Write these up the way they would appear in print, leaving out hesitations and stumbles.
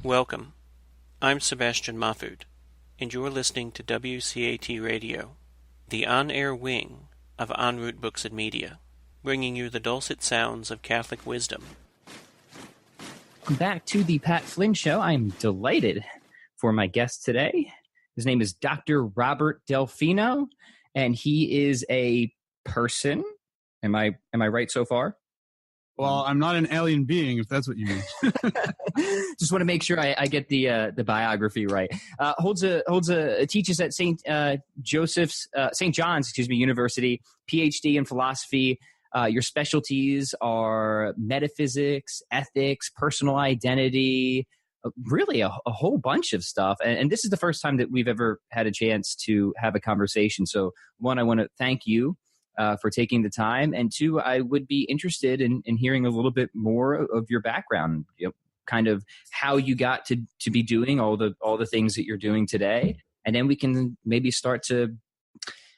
Welcome. I'm Sebastian Mahfood, and you're listening to WCAT Radio, the on-air wing of En Route Books and Media, bringing you the dulcet sounds of Catholic wisdom. Welcome back to the Pat Flynn Show. I'm delighted for my guest today. His name is Dr. Robert Delfino, and he is a person. Am I right so far? Well, I'm not an alien being, if that's what you mean. Just want to make sure I get the biography right. Teaches at St. John's University, PhD in philosophy. Your specialties are metaphysics, ethics, personal identity, really a whole bunch of stuff. And this is the first time that we've ever had a chance to have a conversation. So, one, I want to thank you for taking the time, and two, I would be interested in hearing a little bit more of your background, kind of how you got to be doing all the things that you're doing today, and then we can maybe start to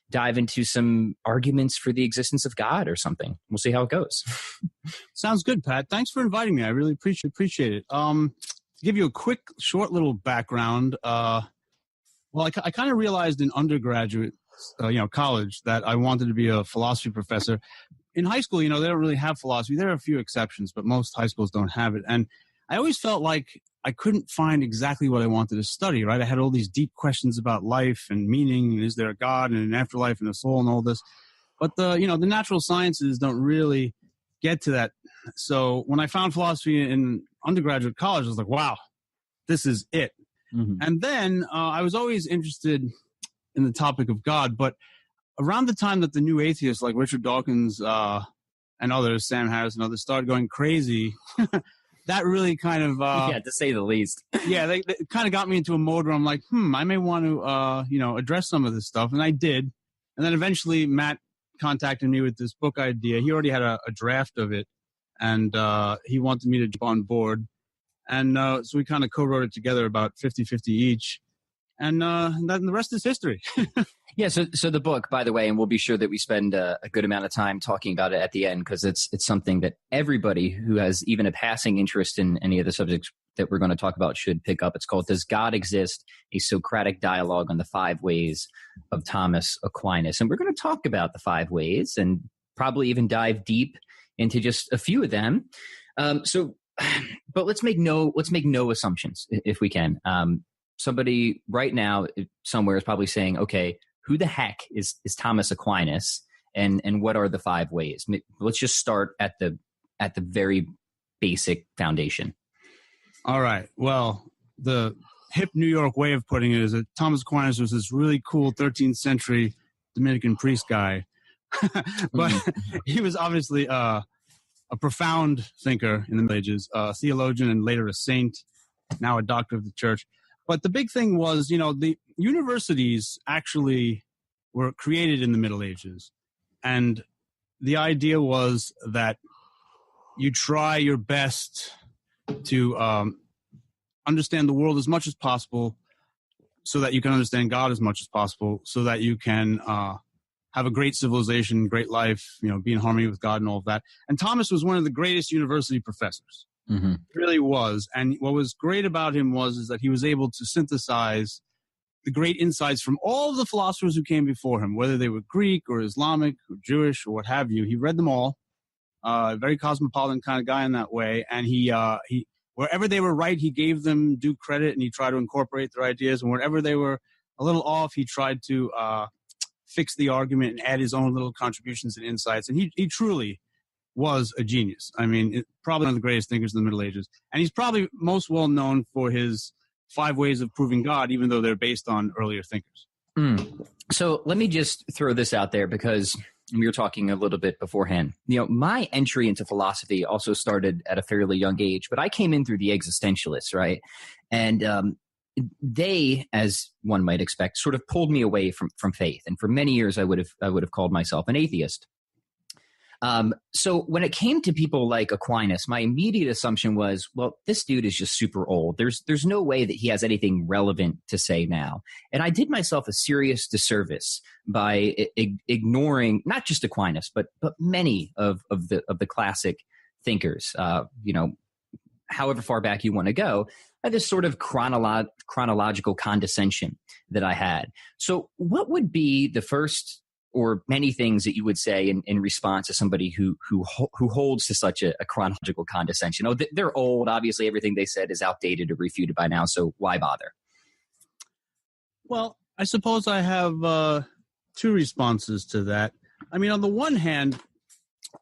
dive into some arguments for the existence of God or something. We'll see how it goes. Sounds good, Pat. Thanks for inviting me. I really appreciate it. To give you a quick, short little background, I kind of realized in undergraduate college that I wanted to be a philosophy professor. In high school, they don't really have philosophy. There are a few exceptions, but most high schools don't have it. And I always felt like I couldn't find exactly what I wanted to study, right? I had all these deep questions about life and meaning, and is there a God and an afterlife and a soul and all this. But the natural sciences don't really get to that. So when I found philosophy in undergraduate college, I was like, wow, this is it. Mm-hmm. And then I was always interested in the topic of God, but around the time that the new atheists like Richard Dawkins and others, Sam Harris and others, started going crazy, that really kind of to say the least. Yeah, they kind of got me into a mode where I'm like, I may want to address some of this stuff, and I did. And then eventually Matt contacted me with this book idea. He already had a draft of it, and he wanted me to jump on board, and so we kind of co-wrote it together, about 50-50 each. And then the rest is history. Yeah. So the book, by the way, and we'll be sure that we spend a good amount of time talking about it at the end, because it's something that everybody who has even a passing interest in any of the subjects that we're going to talk about should pick up. It's called "Does God Exist? A Socratic Dialogue on the Five Ways of Thomas Aquinas." And we're going to talk about the five ways and probably even dive deep into just a few of them. But let's make no assumptions if we can. Somebody right now somewhere is probably saying, okay, who the heck is Thomas Aquinas, and what are the five ways? Let's just start at the very basic foundation. All right. Well, the hip New York way of putting it is that Thomas Aquinas was this really cool 13th century Dominican priest guy. But he was obviously a profound thinker in the Middle Ages, a theologian and later a saint, now a doctor of the church. But the big thing was, the universities actually were created in the Middle Ages. And the idea was that you try your best to understand the world as much as possible so that you can understand God as much as possible, so that you can have a great civilization, great life, be in harmony with God and all of that. And Thomas was one of the greatest university professors. Mm-hmm. It really was. And what was great about him is that he was able to synthesize the great insights from all the philosophers who came before him, whether they were Greek or Islamic or Jewish or what have you. He read them all. Very cosmopolitan kind of guy in that way. And he wherever they were right, he gave them due credit, and he tried to incorporate their ideas. And wherever they were a little off, he tried to fix the argument and add his own little contributions and insights. And he truly was a genius. I mean, probably one of the greatest thinkers in the Middle Ages. And he's probably most well known for his 5 ways of proving God, even though they're based on earlier thinkers. So let me just throw this out there, because we were talking a little bit beforehand. My entry into philosophy also started at a fairly young age, but I came in through the existentialists, right? And they, as one might expect, sort of pulled me away from faith. And for many years, I would have called myself an atheist. So when it came to people like Aquinas, my immediate assumption was, well, this dude is just super old. There's no way that he has anything relevant to say now. And I did myself a serious disservice by ignoring not just Aquinas, but many of the classic thinkers. however far back you want to go, this sort of chronological condescension that I had. So what would be the first or many things that you would say in response to somebody who holds to such a chronological condescension? Oh, they're old. Obviously, everything they said is outdated or refuted by now, so why bother? Well, I suppose I have two responses to that. I mean, on the one hand,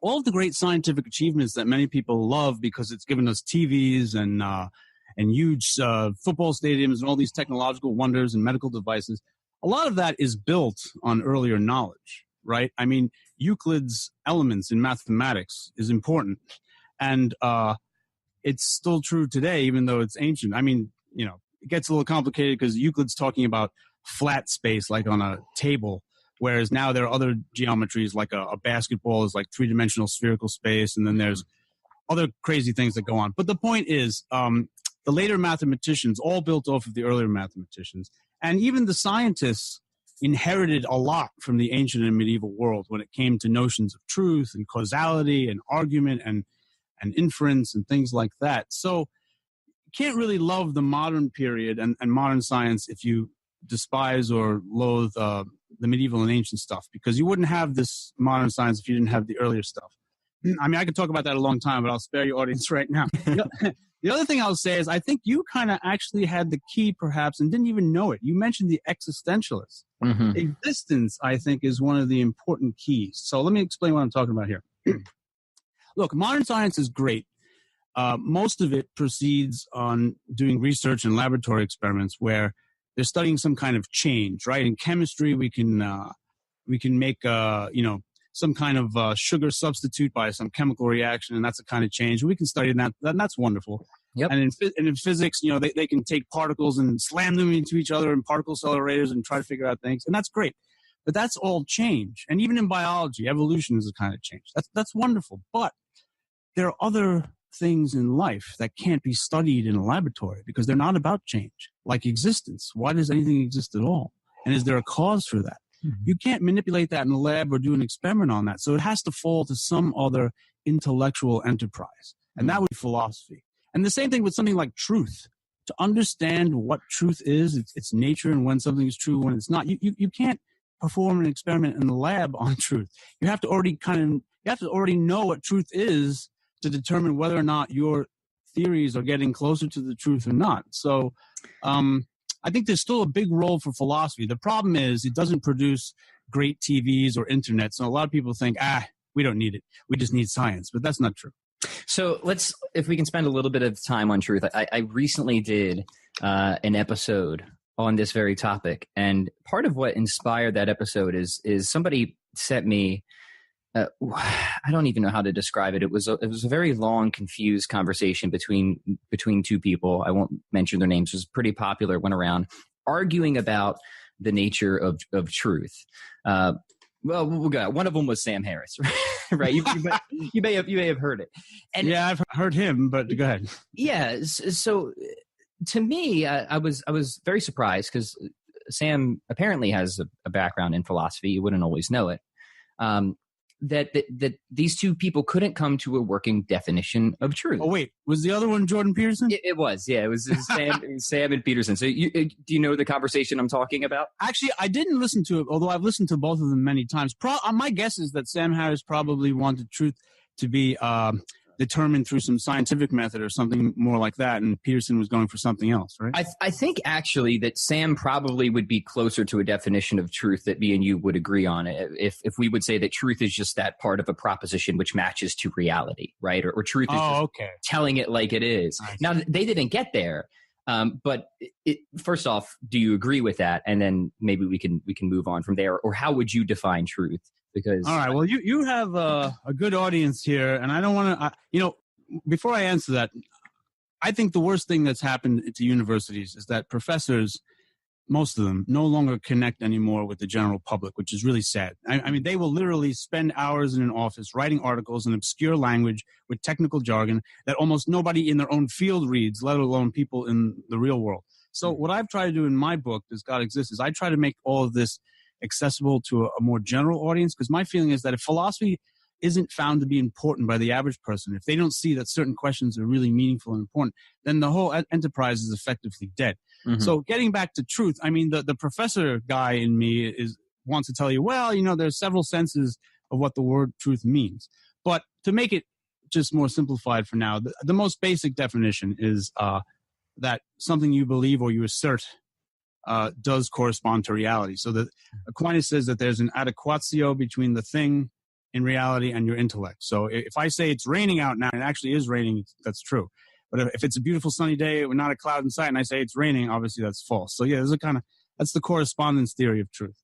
all of the great scientific achievements that many people love because it's given us TVs and huge football stadiums and all these technological wonders and medical devices, a lot of that is built on earlier knowledge, right? I mean, Euclid's Elements in mathematics is important, and it's still true today, even though it's ancient. I mean, you know, it gets a little complicated because Euclid's talking about flat space like on a table, whereas now there are other geometries like a basketball is like three-dimensional spherical space, and then there's other crazy things that go on. But the point is, the later mathematicians all built off of the earlier mathematicians, and even the scientists inherited a lot from the ancient and medieval world when it came to notions of truth and causality and argument and inference and things like that. So you can't really love the modern period and modern science if you despise or loathe the medieval and ancient stuff, because you wouldn't have this modern science if you didn't have the earlier stuff. I mean, I could talk about that a long time, but I'll spare your audience right now. The other thing I'll say is I think you kind of actually had the key, perhaps, and didn't even know it. You mentioned the existentialists. Mm-hmm. Existence, I think, is one of the important keys. So let me explain what I'm talking about here. Look, modern science is great. Most of it proceeds on doing research and laboratory experiments where they're studying some kind of change, right? In chemistry, we can make some kind of sugar substitute by some chemical reaction, and that's a kind of change. We can study that, and that's wonderful. Yep. And in physics, you know, they can take particles and slam them into each other in particle accelerators and try to figure out things, and that's great. But that's all change. And even in biology, evolution is a kind of change. That's wonderful. But there are other things in life that can't be studied in a laboratory because they're not about change, like existence. Why does anything exist at all? And is there a cause for that? Mm-hmm. You can't manipulate that in a lab or do an experiment on that. So it has to fall to some other intellectual enterprise. And that would be philosophy. And the same thing with something like truth. To understand what truth is, its nature, and when something is true, when it's not. You can't perform an experiment in the lab on truth. You have to already know what truth is to determine whether or not your theories are getting closer to the truth or not. So I think there's still a big role for philosophy. The problem is it doesn't produce great TVs or internet. So a lot of people think, we don't need it. We just need science. But that's not true. So if we can spend a little bit of time on truth. I recently did an episode on this very topic. And part of what inspired that episode is somebody sent me, I don't even know how to describe it. It was a very long, confused conversation between two people. I won't mention their names. It was pretty popular, went around arguing about the nature of truth. Well, one of them was Sam Harris, right? You may have heard it. And yeah, I've heard him, but go ahead. Yeah. So to me, I was very surprised because Sam apparently has a background in philosophy. You wouldn't always know it. That these two people couldn't come to a working definition of truth. Oh, wait. Was the other one Jordan Peterson? It was, yeah. It was Sam and Peterson. So do you know the conversation I'm talking about? Actually, I didn't listen to it, although I've listened to both of them many times. My guess is that Sam Harris probably wanted truth to be determined through some scientific method or something more like that, and Peterson was going for something else, right? I think actually that Sam probably would be closer to a definition of truth that me and you would agree on if we would say that truth is just that part of a proposition which matches to reality, right? Or truth is just telling it like it is. Now, they didn't get there, but first off, do you agree with that? And then maybe we can move on from there. Or how would you define truth? Because all right, well, you have a good audience here, and I don't want to, before I answer that, I think the worst thing that's happened to universities is that professors, most of them, no longer connect anymore with the general public, which is really sad. I mean, they will literally spend hours in an office writing articles in obscure language with technical jargon that almost nobody in their own field reads, let alone people in the real world. So what I've tried to do in my book, Does God Exist, is I try to make all of this accessible to a more general audience, because my feeling is that if philosophy, isn't found to be important by the average person, if they don't see that certain questions are really meaningful and important, then the whole enterprise is effectively dead. Mm-hmm. So getting back to truth, I mean, the professor guy in me wants to tell you, well, there's several senses of what the word truth means. But to make it just more simplified for now, the most basic definition is that something you believe or you assert does correspond to reality. So that Aquinas says that there's an adequatio between the thing in reality and your intellect. So if I say it's raining out now, and it actually is raining, that's true. But if it's a beautiful sunny day with not a cloud in sight and I say it's raining, obviously that's false. So yeah, that's the correspondence theory of truth.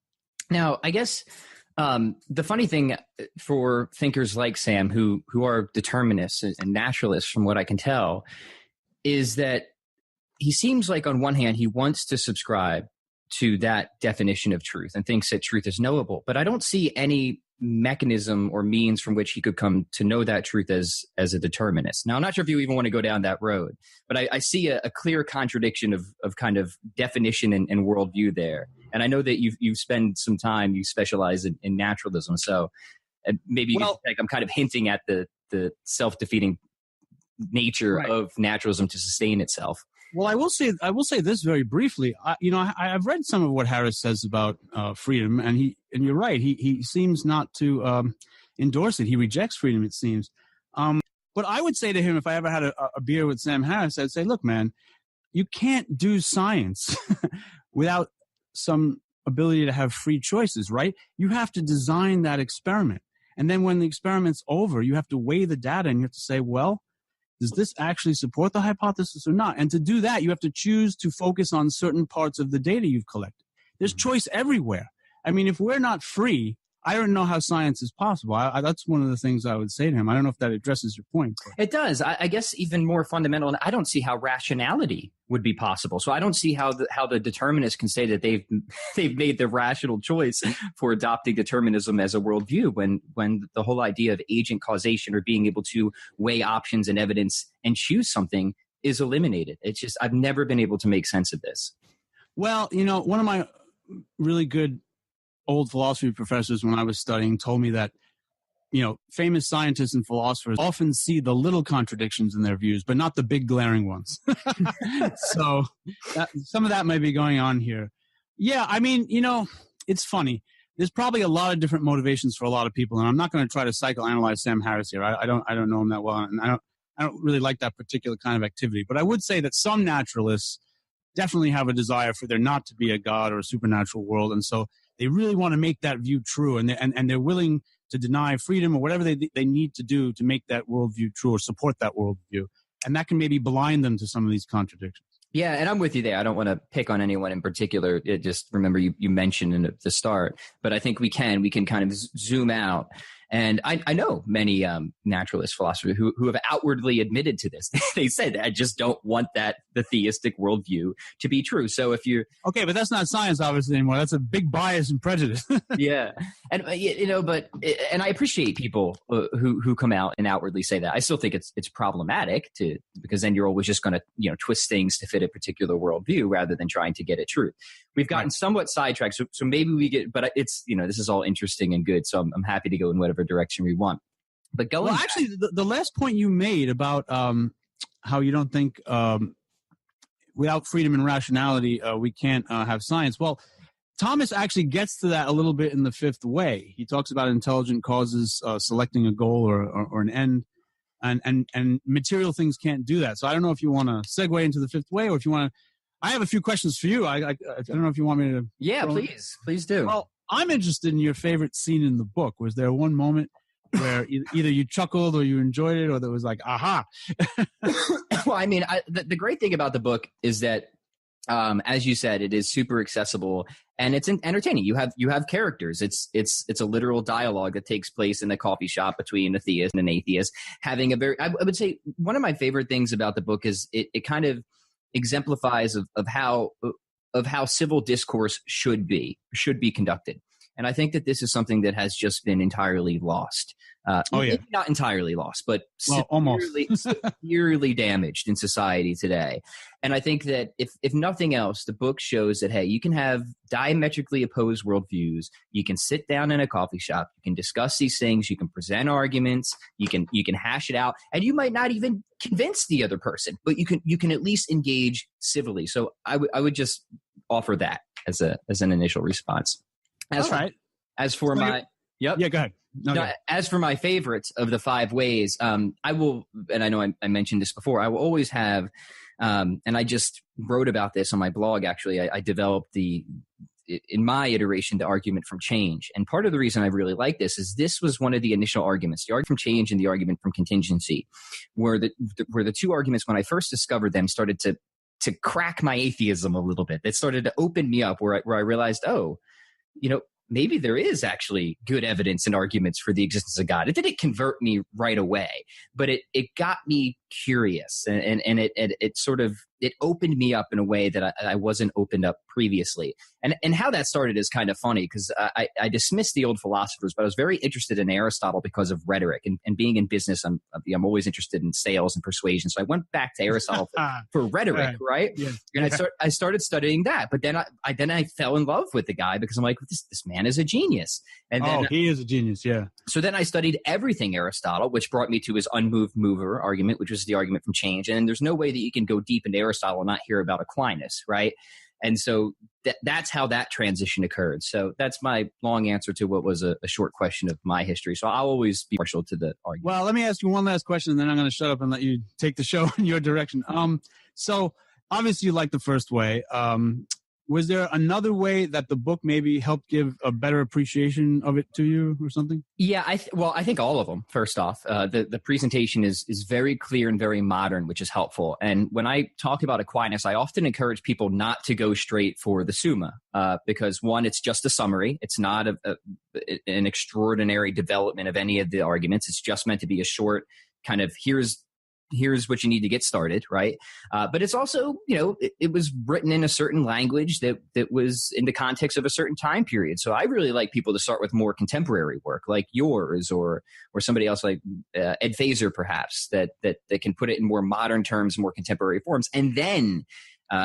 Now, I guess the funny thing for thinkers like Sam, who are determinists and naturalists from what I can tell, is that he seems like on one hand, he wants to subscribe to that definition of truth and thinks that truth is knowable. But I don't see any mechanism or means from which he could come to know that truth as a determinist. Now, I'm not sure if you even want to go down that road, but I see a clear contradiction of kind of definition and worldview there. And I know that you spend some time, you specialize in naturalism. So maybe I'm kind of hinting at the self-defeating nature of naturalism to sustain itself. Well, I will say this very briefly. I've read some of what Harris says about freedom, and you're right. He seems not to endorse it. He rejects freedom, it seems. But I would say to him, if I ever had a beer with Sam Harris, I'd say, look, man, you can't do science without some ability to have free choices, right? You have to design that experiment. And then when the experiment's over, you have to weigh the data and you have to say, well, does this actually support the hypothesis or not? And to do that, you have to choose to focus on certain parts of the data you've collected. There's choice everywhere. I mean, if we're not free, I don't know how science is possible. That's one of the things I would say to him. I don't know if that addresses your point. But. It does. I guess even more fundamental, and I don't see how rationality would be possible. So I don't see how the determinists can say that they've made the rational choice for adopting determinism as a worldview when the whole idea of agent causation or being able to weigh options and evidence and choose something is eliminated. It's just I've never been able to make sense of this. Well, one of my really good old philosophy professors when I was studying told me that, famous scientists and philosophers often see the little contradictions in their views, but not the big glaring ones. So some of that may be going on here. Yeah, I mean, it's funny. There's probably a lot of different motivations for a lot of people, and I'm not going to try to psychoanalyze Sam Harris here. I don't know him that well, and I don't really like that particular kind of activity. But I would say that some naturalists definitely have a desire for there not to be a God or a supernatural world, and so they really want to make that view true, and they're willing to deny freedom or whatever they need to do to make that worldview true or support that worldview. And that can maybe blind them to some of these contradictions. Yeah, and I'm with you there. I don't want to pick on anyone in particular. Just remember you mentioned in the start, but I think we can kind of zoom out. And I know many naturalist philosophers who have outwardly admitted to this. They said, I just don't want the theistic worldview to be true. So if you're... Okay, but that's not science, obviously, anymore. That's a big bias and prejudice. Yeah. And, and I appreciate people who come out and outwardly say that. I still think it's problematic because then you're always just going to, twist things to fit a particular worldview rather than trying to get it true. We've gotten somewhat sidetracked, so maybe we get, but it's, this is all interesting and good, so I'm happy to go in whatever direction we want. But actually, the last point you made about how you don't think without freedom and rationality we can't have science. Well, Thomas actually gets to that a little bit in The Fifth Way. He talks about intelligent causes selecting a goal or an end, and material things can't do that. So I don't know if you want to segue into The Fifth Way or if you want to. I have a few questions for you. I don't know if you want me to. Yeah, please do. Well, I'm interested in your favorite scene in the book. Was there one moment where either you chuckled or you enjoyed it, or that was like, aha? Well, I mean, the great thing about the book is that, as you said, it is super accessible and it's entertaining. You have characters. It's a literal dialogue that takes place in a coffee shop between a theist and an atheist. Having I would say one of my favorite things about the book is it kind of exemplifies of how civil discourse should be conducted. And I think that this is something that has just been entirely lost. Maybe not entirely lost, but severely damaged in society today. And I think that if nothing else, the book shows that, hey, you can have diametrically opposed worldviews. You can sit down in a coffee shop. You can discuss these things. You can present arguments. You can hash it out. And you might not even convince the other person, but you can at least engage civilly. So I would just offer that as an initial response. As for my go ahead. No, as for my favorites of the 5 ways, I will, and I know I mentioned this before, I will always have, and I just wrote about this on my blog, actually. I developed in my iteration, the argument from change. And part of the reason I really like this was one of the initial arguments, the argument from change and the argument from contingency, where the 2 arguments, when I first discovered them, started to crack my atheism a little bit. It started to open me up where I realized, maybe there is actually good evidence and arguments for the existence of God. It didn't convert me right away, but it got me curious, and it opened me up in a way that I wasn't opened up previously. And how that started is kind of funny, because I dismissed the old philosophers, but I was very interested in Aristotle because of rhetoric, and being in business, I'm always interested in sales and persuasion. So I went back to Aristotle for rhetoric, right? Yeah. And I started studying that, but then I fell in love with the guy, because I'm like, this man is a genius. And then, he is a genius, yeah. So then I studied everything Aristotle, which brought me to his unmoved mover argument, which was the argument from change. And there's no way that you can go deep into Aristotle and not hear about Aquinas, right? And so that's how that transition occurred. So that's my long answer to what was a short question of my history. So I'll always be partial to the argument. Well, let me ask you one last question, and then I'm going to shut up and let you take the show in your direction. So obviously you like the first way. Was there another way that the book maybe helped give a better appreciation of it to you or something? Yeah, I think all of them, first off. The presentation is very clear and very modern, which is helpful. And when I talk about Aquinas, I often encourage people not to go straight for the Summa, because one, it's just a summary. It's not an extraordinary development of any of the arguments. It's just meant to be a short kind of here's what you need to get started, right? But it's also, it was written in a certain language that was in the context of a certain time period. So I really like people to start with more contemporary work, like yours or somebody else like Ed Fazer, perhaps, that can put it in more modern terms, more contemporary forms, and then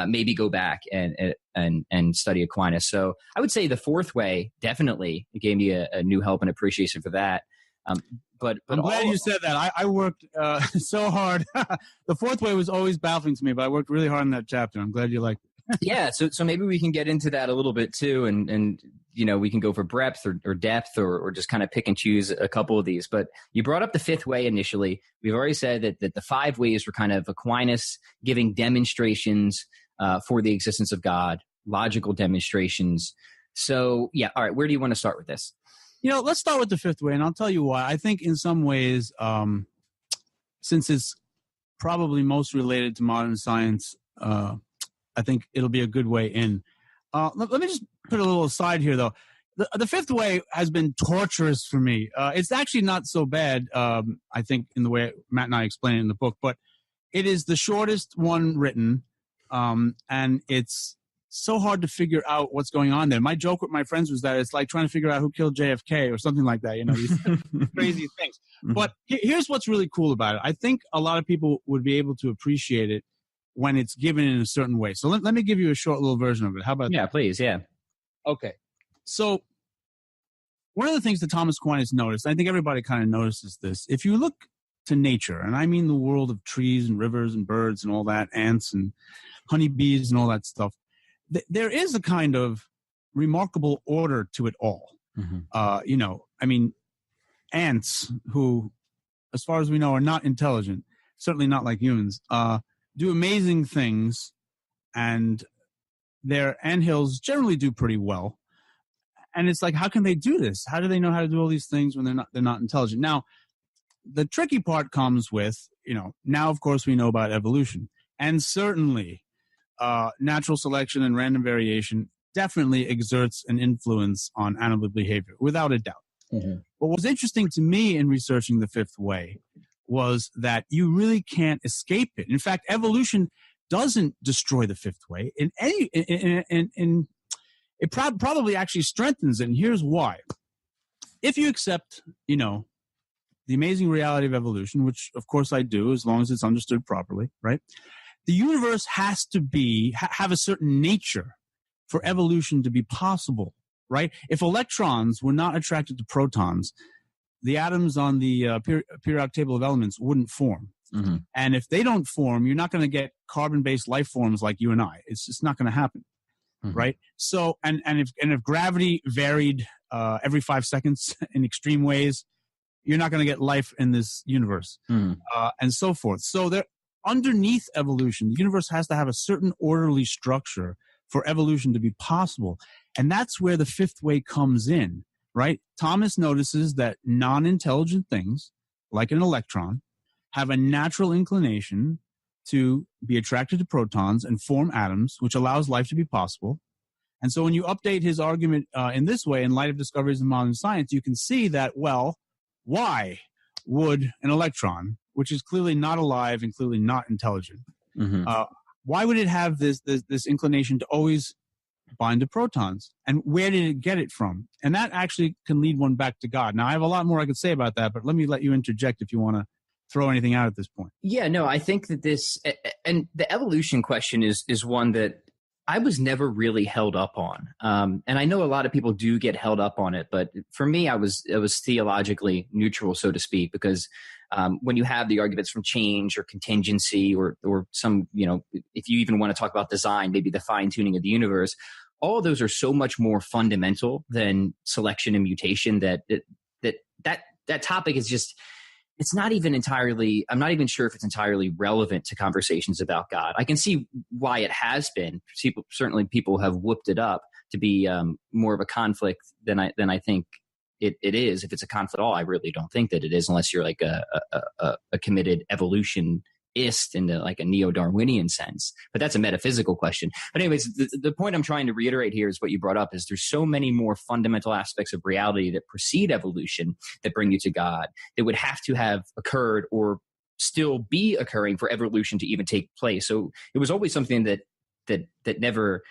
maybe go back and study Aquinas. So I would say the fourth way definitely gave me a new help and appreciation for that. But I'm glad you said that. I worked so hard. The fourth way was always baffling to me, but I worked really hard in that chapter. I'm glad you liked it. Yeah, so maybe we can get into that a little bit too, and we can go for breadth or depth or just kind of pick and choose a couple of these. But you brought up the fifth way initially. We've already said that the 5 ways were kind of Aquinas giving demonstrations for the existence of God, logical demonstrations. So yeah, all right, where do you want to start with this? Let's start with the fifth way, and I'll tell you why. I think in some ways, since it's probably most related to modern science, I think it'll be a good way in. Let me just put a little aside here, though. The fifth way has been torturous for me. It's actually not so bad, I think, in the way Matt and I explain it in the book, but it is the shortest one written, and it's so hard to figure out what's going on there. My joke with my friends was that it's like trying to figure out who killed JFK or something like that, these crazy things. Mm-hmm. But here's what's really cool about it. I think a lot of people would be able to appreciate it when it's given in a certain way. So let me give you a short little version of it. How about that? Yeah, please, yeah. Okay. So one of the things that Thomas Aquinas noticed, I think everybody kind of notices this, if you look to nature, and I mean the world of trees and rivers and birds and all that, ants and honeybees and all that stuff, there is a kind of remarkable order to it all. Mm-hmm. Ants, who, as far as we know, are not intelligent, certainly not like humans, do amazing things, and their anthills generally do pretty well. And it's like, how can they do this? How do they know how to do all these things when they're not intelligent? Now, the tricky part comes with, now of course we know about evolution, and certainly natural selection and random variation definitely exerts an influence on animal behavior, without a doubt. Mm-hmm. What was interesting to me in researching the fifth way was that you really can't escape it. In fact, evolution doesn't destroy the fifth way. In it probably actually strengthens it. And here's why. If you accept, the amazing reality of evolution, which of course I do, as long as it's understood properly, right? The universe has to have a certain nature for evolution to be possible, right? If electrons were not attracted to protons, the atoms on the periodic table of elements wouldn't form. Mm-hmm. And if they don't form, you're not going to get carbon-based life forms like you and I. It's just not going to happen, right? So, and if gravity varied every 5 seconds in extreme ways, you're not going to get life in this universe, and so forth. So underneath evolution, the universe has to have a certain orderly structure for evolution to be possible. And that's where the fifth way comes in, right? Thomas notices that non-intelligent things, like an electron, have a natural inclination to be attracted to protons and form atoms, which allows life to be possible. And so when you update his argument in this way, in light of discoveries in modern science, you can see that, well, why would an electron, which is clearly not alive and clearly not intelligent, why would it have this inclination to always bind to protons? And where did it get it from? And that actually can lead one back to God. Now, I have a lot more I could say about that, but let you interject if you want to throw anything out at this point. Yeah, no, I think that this, and the evolution question is one that I was never really held up on. And I know a lot of people do get held up on it, but for me, it was theologically neutral, so to speak, because when you have the arguments from change or contingency or some, if you even want to talk about design, maybe the fine tuning of the universe, all of those are so much more fundamental than selection and mutation that topic is just, it's not even entirely, I'm not even sure if it's entirely relevant to conversations about God. I can see why it has been. Certainly people have whooped it up to be more of a conflict than I think it is. If it's a conflict at all, I really don't think that it is, unless you're like a committed evolutionist in like a neo-Darwinian sense. But that's a metaphysical question. But anyways, the point I'm trying to reiterate here is what you brought up, is there's so many more fundamental aspects of reality that precede evolution that bring you to God that would have to have occurred or still be occurring for evolution to even take place. So it was always something that never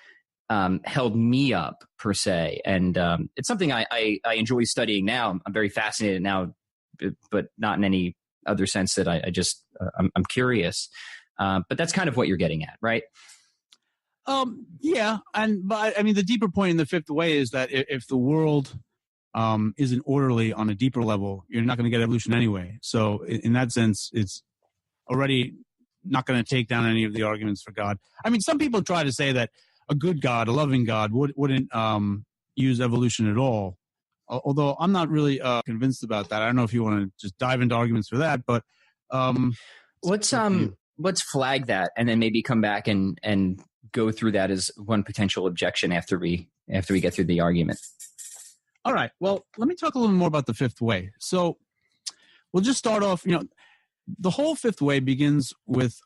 held me up per se. And it's something I enjoy studying now. I'm very fascinated now, but not in any other sense that I'm curious. But that's kind of what you're getting at, right? Yeah. But I mean, the deeper point in the fifth way is that if the world isn't orderly on a deeper level, you're not going to get evolution anyway. So in that sense, it's already not going to take down any of the arguments for God. I mean, some people try to say that a good God, a loving God wouldn't use evolution at all. Although I'm not really convinced about that. I don't know if you want to just dive into arguments for that, but let's flag that and then maybe come back and go through that as one potential objection after we get through the argument. All right. Well, let me talk a little more about the fifth way. So we'll just start off. The whole fifth way begins with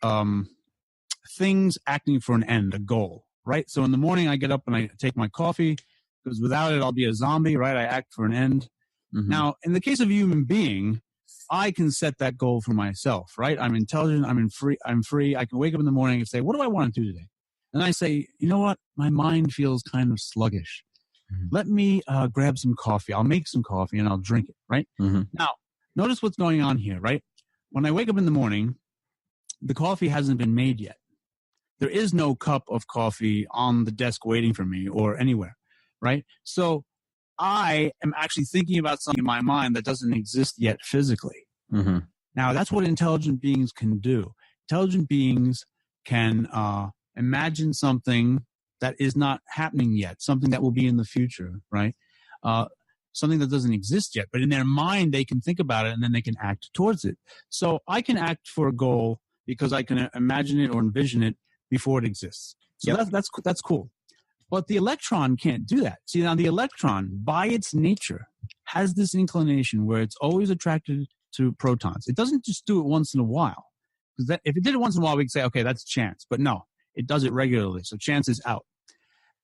things acting for an end, a goal, right? So in the morning, I get up and I take my coffee, because without it, I'll be a zombie, right? I act for an end. Mm-hmm. Now, in the case of a human being, I can set that goal for myself, right? I'm intelligent. I'm free. I can wake up in the morning and say, what do I want to do today? And I say, you know what? My mind feels kind of sluggish. Mm-hmm. Let me grab some coffee. I'll make some coffee and I'll drink it, right? Mm-hmm. Now, notice what's going on here, right? When I wake up in the morning, the coffee hasn't been made yet. There is no cup of coffee on the desk waiting for me or anywhere. Right? So I am actually thinking about something in my mind that doesn't exist yet physically. Mm-hmm. Now, that's what intelligent beings can do. Intelligent beings can imagine something that is not happening yet, something that will be in the future, right? Something that doesn't exist yet. But in their mind, they can think about it and then they can act towards it. So I can act for a goal because I can imagine it or envision it before it exists. So yep. that's cool. But the electron can't do that. See, now the electron, by its nature, has this inclination where it's always attracted to protons. It doesn't just do it once in a while. Because if it did it once in a while, we could say, okay, that's chance. But no, it does it regularly. So chance is out.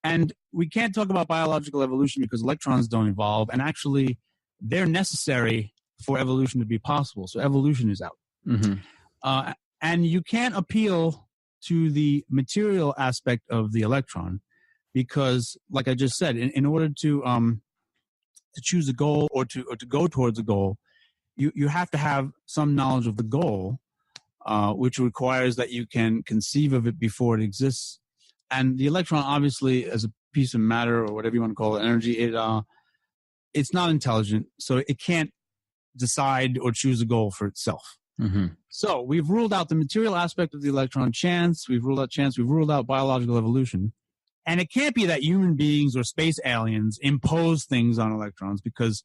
And we can't talk about biological evolution because electrons don't evolve. And actually, they're necessary for evolution to be possible. So evolution is out. Mm-hmm. And you can't appeal to the material aspect of the electron because, like I just said, in order to choose a goal or to go towards a goal, you have to have some knowledge of the goal, which requires that you can conceive of it before it exists. And the electron, obviously, as a piece of matter or whatever you want to call it, energy, it's not intelligent, so it can't decide or choose a goal for itself. Mm-hmm. So we've ruled out the material aspect of the electron, chance. We've ruled out biological evolution. And it can't be that human beings or space aliens impose things on electrons, because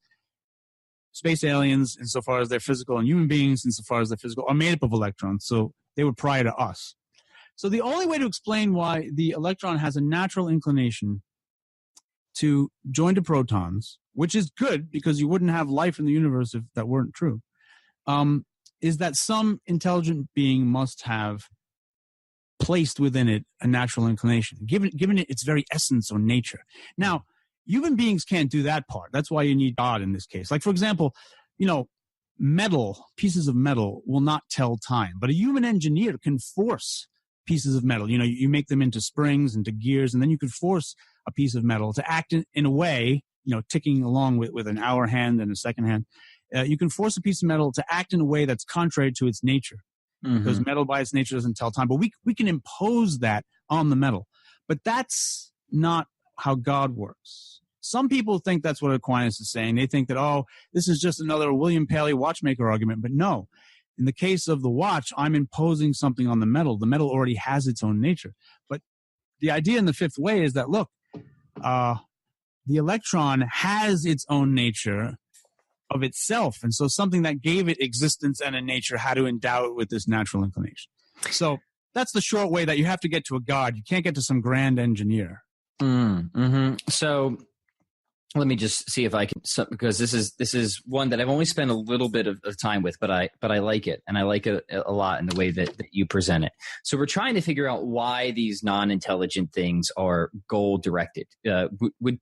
space aliens, insofar as they're physical, and human beings, insofar as they're physical, are made up of electrons. So they were prior to us. So the only way to explain why the electron has a natural inclination to join to protons, which is good because you wouldn't have life in the universe if that weren't true, is that some intelligent being must have placed within it a natural inclination, given it its very essence or nature. Now, human beings can't do that part. That's why you need God in this case. Like, for example, pieces of metal will not tell time, but a human engineer can force pieces of metal. You make them into springs, into gears, and then you could force a piece of metal to act in a way, ticking along with an hour hand and a second hand. You can force a piece of metal to act in a way that's contrary to its nature, because metal by its nature doesn't tell time. But we can impose that on the metal. But that's not how God works. Some people think that's what Aquinas is saying. They think that, this is just another William Paley watchmaker argument. But no. In the case of the watch, I'm imposing something on the metal. The metal already has its own nature. But the idea in the fifth way is that, look, the electron has its own nature of itself. And so something that gave it existence and a nature had to endow it with this natural inclination. So that's the short way that you have to get to a God. You can't get to some grand engineer. So let me just see if I can, because this is one that I've only spent a little bit of time with, but I like it, and I like it a lot in the way that you present it. So we're trying to figure out why these non-intelligent things are goal directed. Would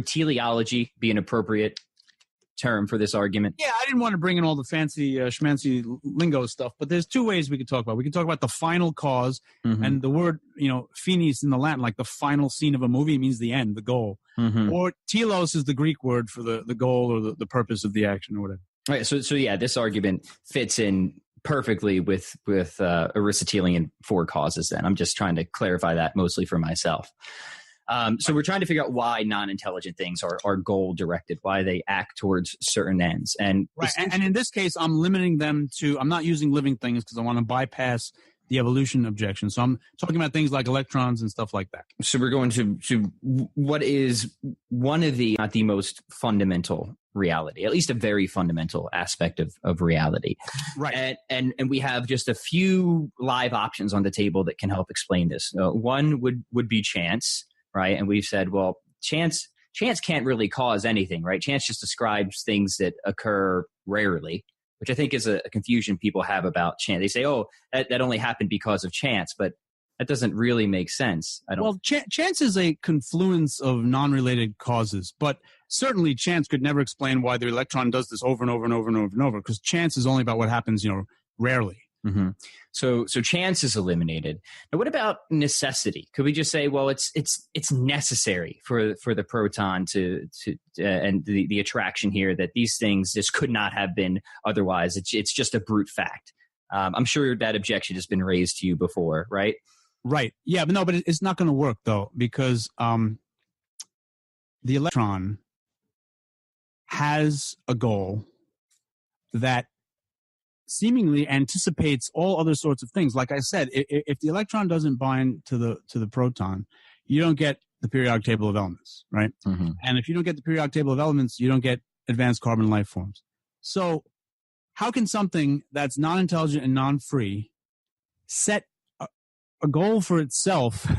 teleology be an appropriate term for this argument? Yeah, I didn't want to bring in all the fancy schmancy lingo stuff, but there's two ways we could talk about. We can talk about the final cause, and the word, finis in the Latin, like the final scene of a movie, means the end, the goal. Or telos is the Greek word for the goal or the purpose of the action or whatever. All right, so yeah, this argument fits in perfectly with Aristotelian four causes. Then I'm just trying to clarify that mostly for myself. So we're trying to figure out why non-intelligent things are goal-directed, why they act towards certain ends. And in this case, I'm limiting them to – I'm not using living things because I want to bypass the evolution objection. So I'm talking about things like electrons and stuff like that. So we're going to what is one of the – not the most fundamental reality, at least a very fundamental aspect of reality. Right. And we have just a few live options on the table that can help explain this. One would be chance. Right. And we've said, well, chance can't really cause anything, right? Chance just describes things that occur rarely, which I think is a confusion people have about chance. They say, that only happened because of chance, but that doesn't really make sense. Chance is a confluence of non-related causes, but certainly chance could never explain why the electron does this over and over and over and over and over, because chance is only about what happens, rarely. So chance is eliminated. Now, what about necessity? Could we just say, well, it's necessary for the proton to and the attraction here, that these things just could not have been otherwise. It's just a brute fact. I'm sure that objection has been raised to you before, right? Right. Yeah, but it's not going to work though, because the electron has a goal that seemingly anticipates all other sorts of things. Like I said, if the electron doesn't bind to the proton, you don't get the periodic table of elements, right? And if you don't get the periodic table of elements, you don't get advanced carbon life forms. So how can something that's non-intelligent and non-free set a goal for itself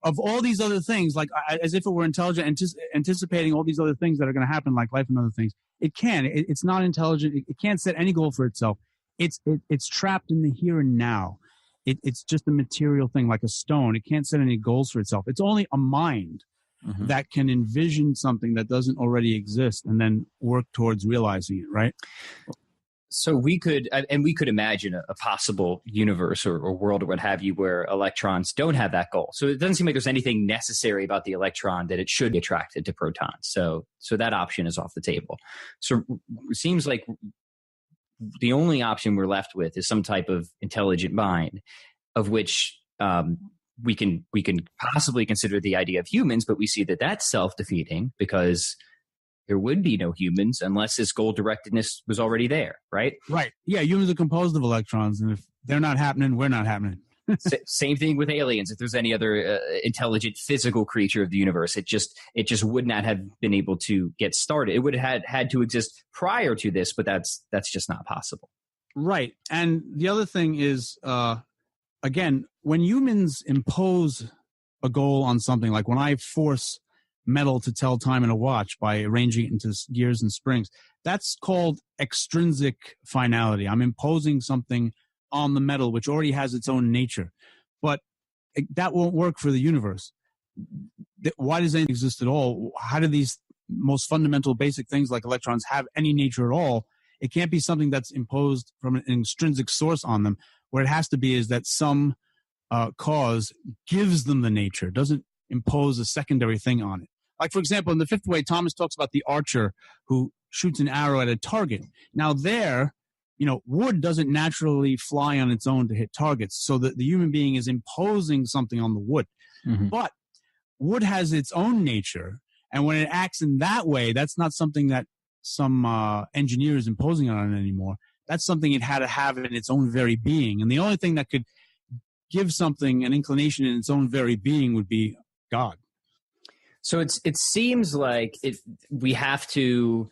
of all these other things, like as if it were intelligent, anticipating all these other things that are going to happen, like life and other things? It can. It's not intelligent. It can't set any goal for itself. It's trapped in the here and now. It's just a material thing, like a stone. It can't set any goals for itself. It's only a mind that can envision something that doesn't already exist and then work towards realizing it, right? So we could imagine a possible universe or world or what have you where electrons don't have that goal. So it doesn't seem like there's anything necessary about the electron that it should be attracted to protons. So that option is off the table. So it seems like the only option we're left with is some type of intelligent mind, of which we can possibly consider the idea of humans, but we see that that's self-defeating because there would be no humans unless this goal-directedness was already there, right? Right. Yeah, humans are composed of electrons, and if they're not happening, we're not happening. Same thing with aliens. If there's any other intelligent physical creature of the universe, it just would not have been able to get started. It would have had to exist prior to this, but that's just not possible. Right. And the other thing is, again, when humans impose a goal on something, like when I force metal to tell time in a watch by arranging it into gears and springs, that's called extrinsic finality. I'm imposing something on the metal which already has its own nature. But that won't work for the universe. Why does anything exist at all? How do these most fundamental basic things like electrons have any nature at all? It can't be something that's imposed from an extrinsic source on them. What it has to be is that some cause gives them the nature, doesn't impose a secondary thing on it. Like, for example, in the fifth way, Thomas talks about the archer who shoots an arrow at a target. Now there, wood doesn't naturally fly on its own to hit targets, so that the human being is imposing something on the wood. Mm-hmm. But wood has its own nature, and when it acts in that way, that's not something that some engineer is imposing on it anymore. That's something it had to have in its own very being. And the only thing that could give something an inclination in its own very being would be God. So it seems like we have to.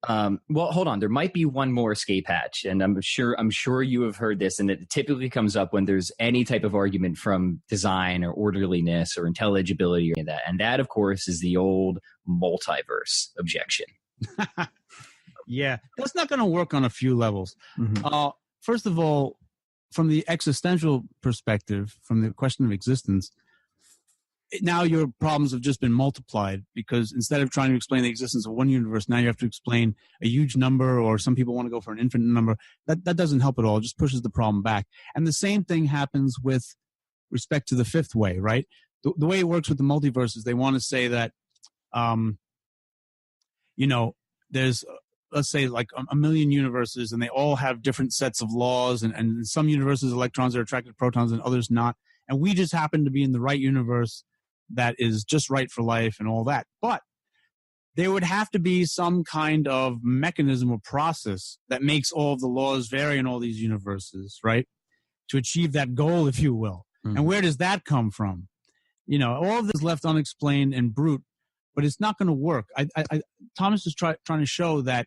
Well, hold on. There might be one more escape hatch, and I'm sure you have heard this, and it typically comes up when there's any type of argument from design or orderliness or intelligibility or that, and that, of course, is the old multiverse objection. Yeah, that's not going to work on a few levels. Mm-hmm. First of all, from the existential perspective, from the question of existence, now your problems have just been multiplied, because instead of trying to explain the existence of one universe, now you have to explain a huge number, or some people want to go for an infinite number. That doesn't help at all. It just pushes the problem back. And the same thing happens with respect to the fifth way, right? The way it works with the multiverse is they want to say that, there's, let's say, like a million universes, and they all have different sets of laws. And in some universes, electrons are attracted to protons and others not. And we just happen to be in the right universe that is just right for life and all that. But there would have to be some kind of mechanism or process that makes all of the laws vary in all these universes, right? To achieve that goal, if you will. Mm-hmm. And where does that come from? All of this is left unexplained and brute, but it's not going to work. Thomas is trying to show that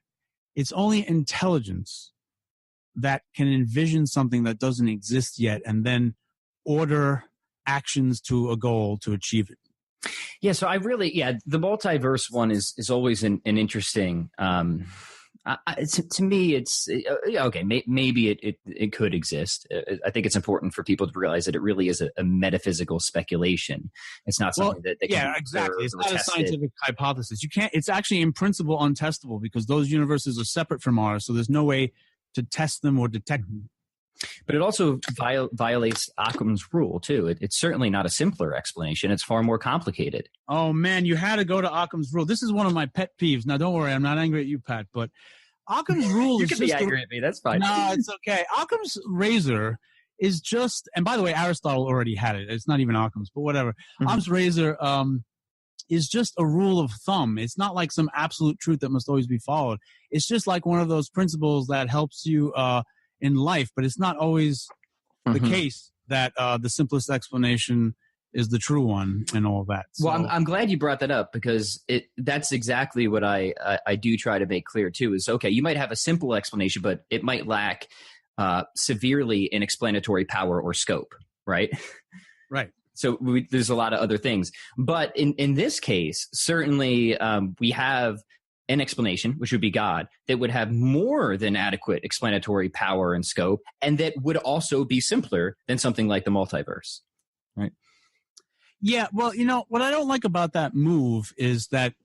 it's only intelligence that can envision something that doesn't exist yet and then order actions to a goal to achieve it. Yeah, so the multiverse one is always an interesting. To me, it's okay. Maybe it could exist. I think it's important for people to realize that it really is a metaphysical speculation. It's not something that can be exactly. It's not a scientific hypothesis. You can't. It's actually in principle untestable, because those universes are separate from ours, so there's no way to test them or detect them. But it also violates Occam's rule, too. It's certainly not a simpler explanation. It's far more complicated. Oh, man, you had to go to Occam's rule. This is one of my pet peeves. Now, don't worry, I'm not angry at you, Pat, but Occam's rule is just... You can be angry at me, that's fine. No, it's okay. Occam's razor is just... And by the way, Aristotle already had it. It's not even Occam's, but whatever. Mm-hmm. Occam's razor is just a rule of thumb. It's not like some absolute truth that must always be followed. It's just like one of those principles that helps you... in life, but it's not always the case that the simplest explanation is the true one and all that. So. Well, I'm glad you brought that up, because that's exactly what I do try to make clear too, is okay, you might have a simple explanation, but it might lack severely in explanatory power or scope, right? Right. So there's a lot of other things. But in this case, certainly we have an explanation, which would be God, that would have more than adequate explanatory power and scope, and that would also be simpler than something like the multiverse, right? Yeah, well, what I don't like about that move is that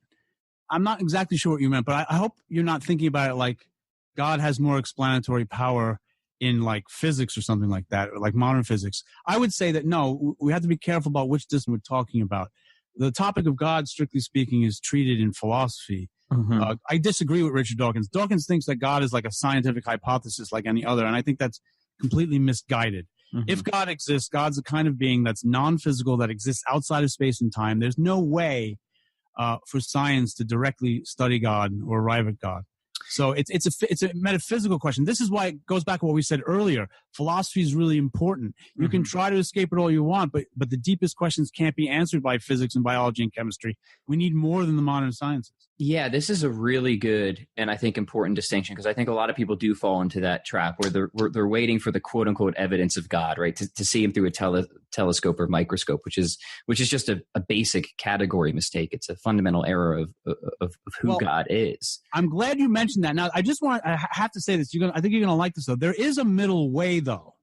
I'm not exactly sure what you meant, but I hope you're not thinking about it like God has more explanatory power in like physics or something like that, or like modern physics. I would say that no, we have to be careful about which discipline we're talking about. The topic of God, strictly speaking, is treated in philosophy. I disagree with Richard Dawkins. Dawkins thinks that God is like a scientific hypothesis like any other, and I think that's completely misguided. If God exists, God's a kind of being that's non-physical, that exists outside of space and time. There's no way for science to directly study God or arrive at God. So it's a metaphysical question. This is why it goes back to what we said earlier. Philosophy is really important. You can try to escape it all you want, but the deepest questions can't be answered by physics and biology and chemistry. We need more than the modern sciences. Yeah, this is a really good and I think important distinction, because I think a lot of people do fall into that trap where they're waiting for the quote unquote evidence of God, right? To see him through a telescope or microscope, which is just a basic category mistake. It's a fundamental error of who God is. I'm glad you mentioned that. Now, I have to say this. I think you're going to like this though. There is a middle way though.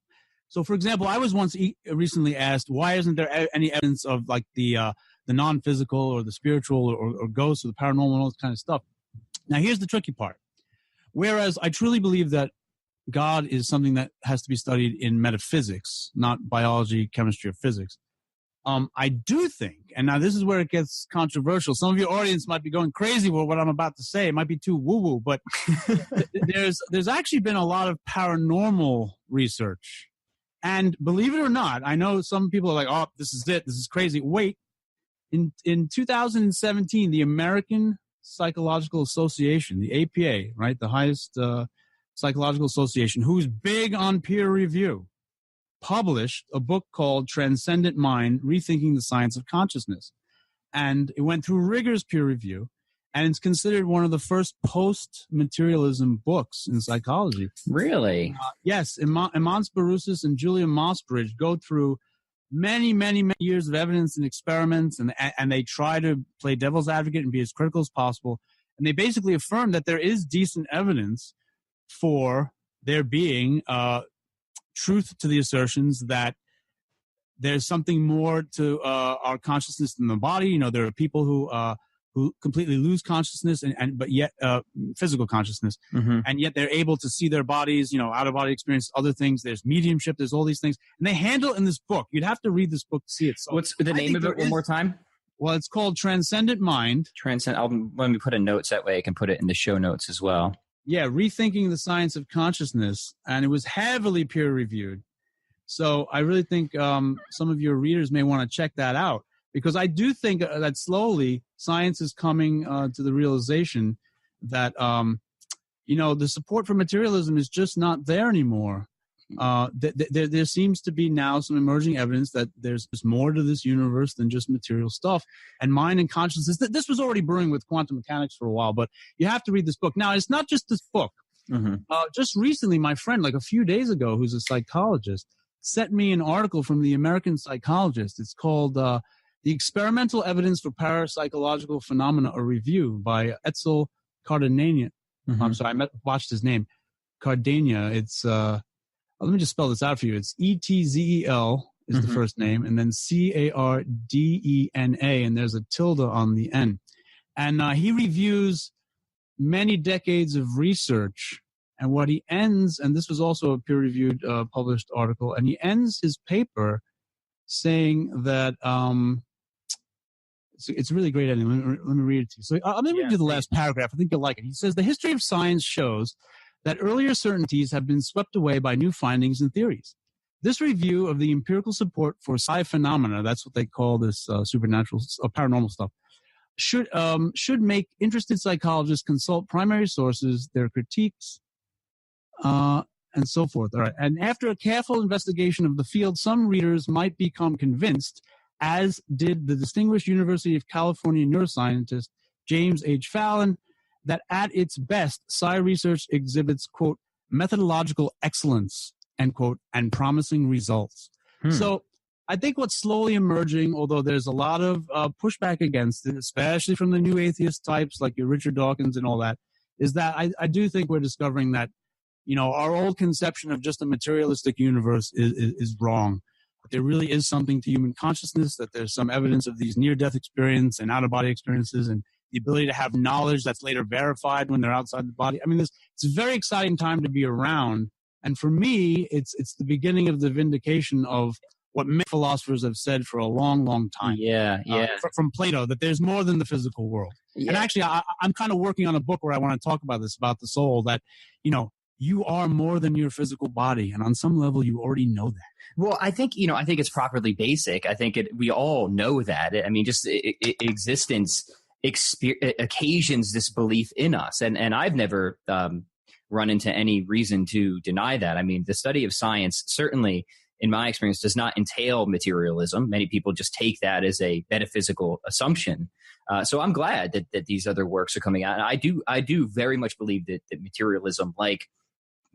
So, for example, I was once recently asked, why isn't there any evidence of like the non-physical or the spiritual or ghosts or the paranormal and all this kind of stuff? Now, here's the tricky part. Whereas I truly believe that God is something that has to be studied in metaphysics, not biology, chemistry, or physics, I do think, and now this is where it gets controversial. Some of your audience might be going crazy with what I'm about to say. It might be too woo-woo, but there's actually been a lot of paranormal research. And believe it or not, I know some people are like, oh, this is it. This is crazy. Wait. In 2017, the American Psychological Association, the APA, right, the highest psychological association, who's big on peer review, published a book called Transcendent Mind, Rethinking the Science of Consciousness. And it went through rigorous peer review, and it's considered one of the first post-materialism books in psychology. Really? Yes. Imants Barousis and Julia Mossbridge go through many, many, many years of evidence and experiments, and they try to play devil's advocate and be as critical as possible. And they basically affirm that there is decent evidence for there being truth to the assertions that there's something more to our consciousness than the body. You know, there are people who completely lose consciousness but yet physical consciousness, and yet they're able to see their bodies, you know, out of body experience, other things. There's mediumship. There's all these things, and they handle it in this book. You'd have to read this book to see it. So what's the name of it one more time? Well, it's called Transcendent Mind. Let me put in notes, that way I can put it in the show notes as well. Yeah, Rethinking the Science of Consciousness, and it was heavily peer reviewed. So I really think some of your readers may want to check that out, because I do think that slowly science is coming to the realization that the support for materialism is just not there anymore. There seems to be now some emerging evidence that there's more to this universe than just material stuff, and mind and consciousness. This was already brewing with quantum mechanics for a while, but you have to read this book. Now, it's not just this book. Just recently, my friend, like a few days ago, who's a psychologist, sent me an article from the American Psychologist. It's called The Experimental Evidence for Parapsychological Phenomena, a Review, by Etzel Cardania. I'm sorry, I watched his name. Cardania. It's let me just spell this out for you. It's Etzel is the first name, and then Cardena, and there's a tilde on the end. And he reviews many decades of research, and what he ends, and this was also a peer-reviewed published article, and he ends his paper saying that it's a really great ending. Let me read it to you. So I'm going to read you the last paragraph. I think you'll like it. He says, the history of science shows that earlier certainties have been swept away by new findings and theories. This review of the empirical support for psi phenomena, that's what they call this supernatural, paranormal stuff, should make interested psychologists consult primary sources, their critiques, and so forth. All right. And after a careful investigation of the field, some readers might become convinced, as did the distinguished University of California neuroscientist James H. Fallon, that at its best, psi research exhibits, quote, methodological excellence, end quote, and promising results. So I think what's slowly emerging, although there's a lot of pushback against it, especially from the new atheist types like your Richard Dawkins and all that, is that I do think we're discovering that, you know, our old conception of just a materialistic universe is wrong. But there really is something to human consciousness, that there's some evidence of these near-death experience and out-of-body experiences and the ability to have knowledge that's later verified when they're outside the body. I mean, it's a very exciting time to be around. And for me, it's the beginning of the vindication of what many philosophers have said for a long, long time. Yeah. From Plato, that there's more than the physical world. Yeah. And actually, I'm kind of working on a book where I want to talk about this, about the soul, that, you are more than your physical body. And on some level, you already know that. Well, I think it's properly basic. I think we all know that. I mean, just existence occasions this belief in us. And I've never run into any reason to deny that. I mean, the study of science certainly, in my experience, does not entail materialism. Many people just take that as a metaphysical assumption. So I'm glad that these other works are coming out. And I do very much believe that materialism, like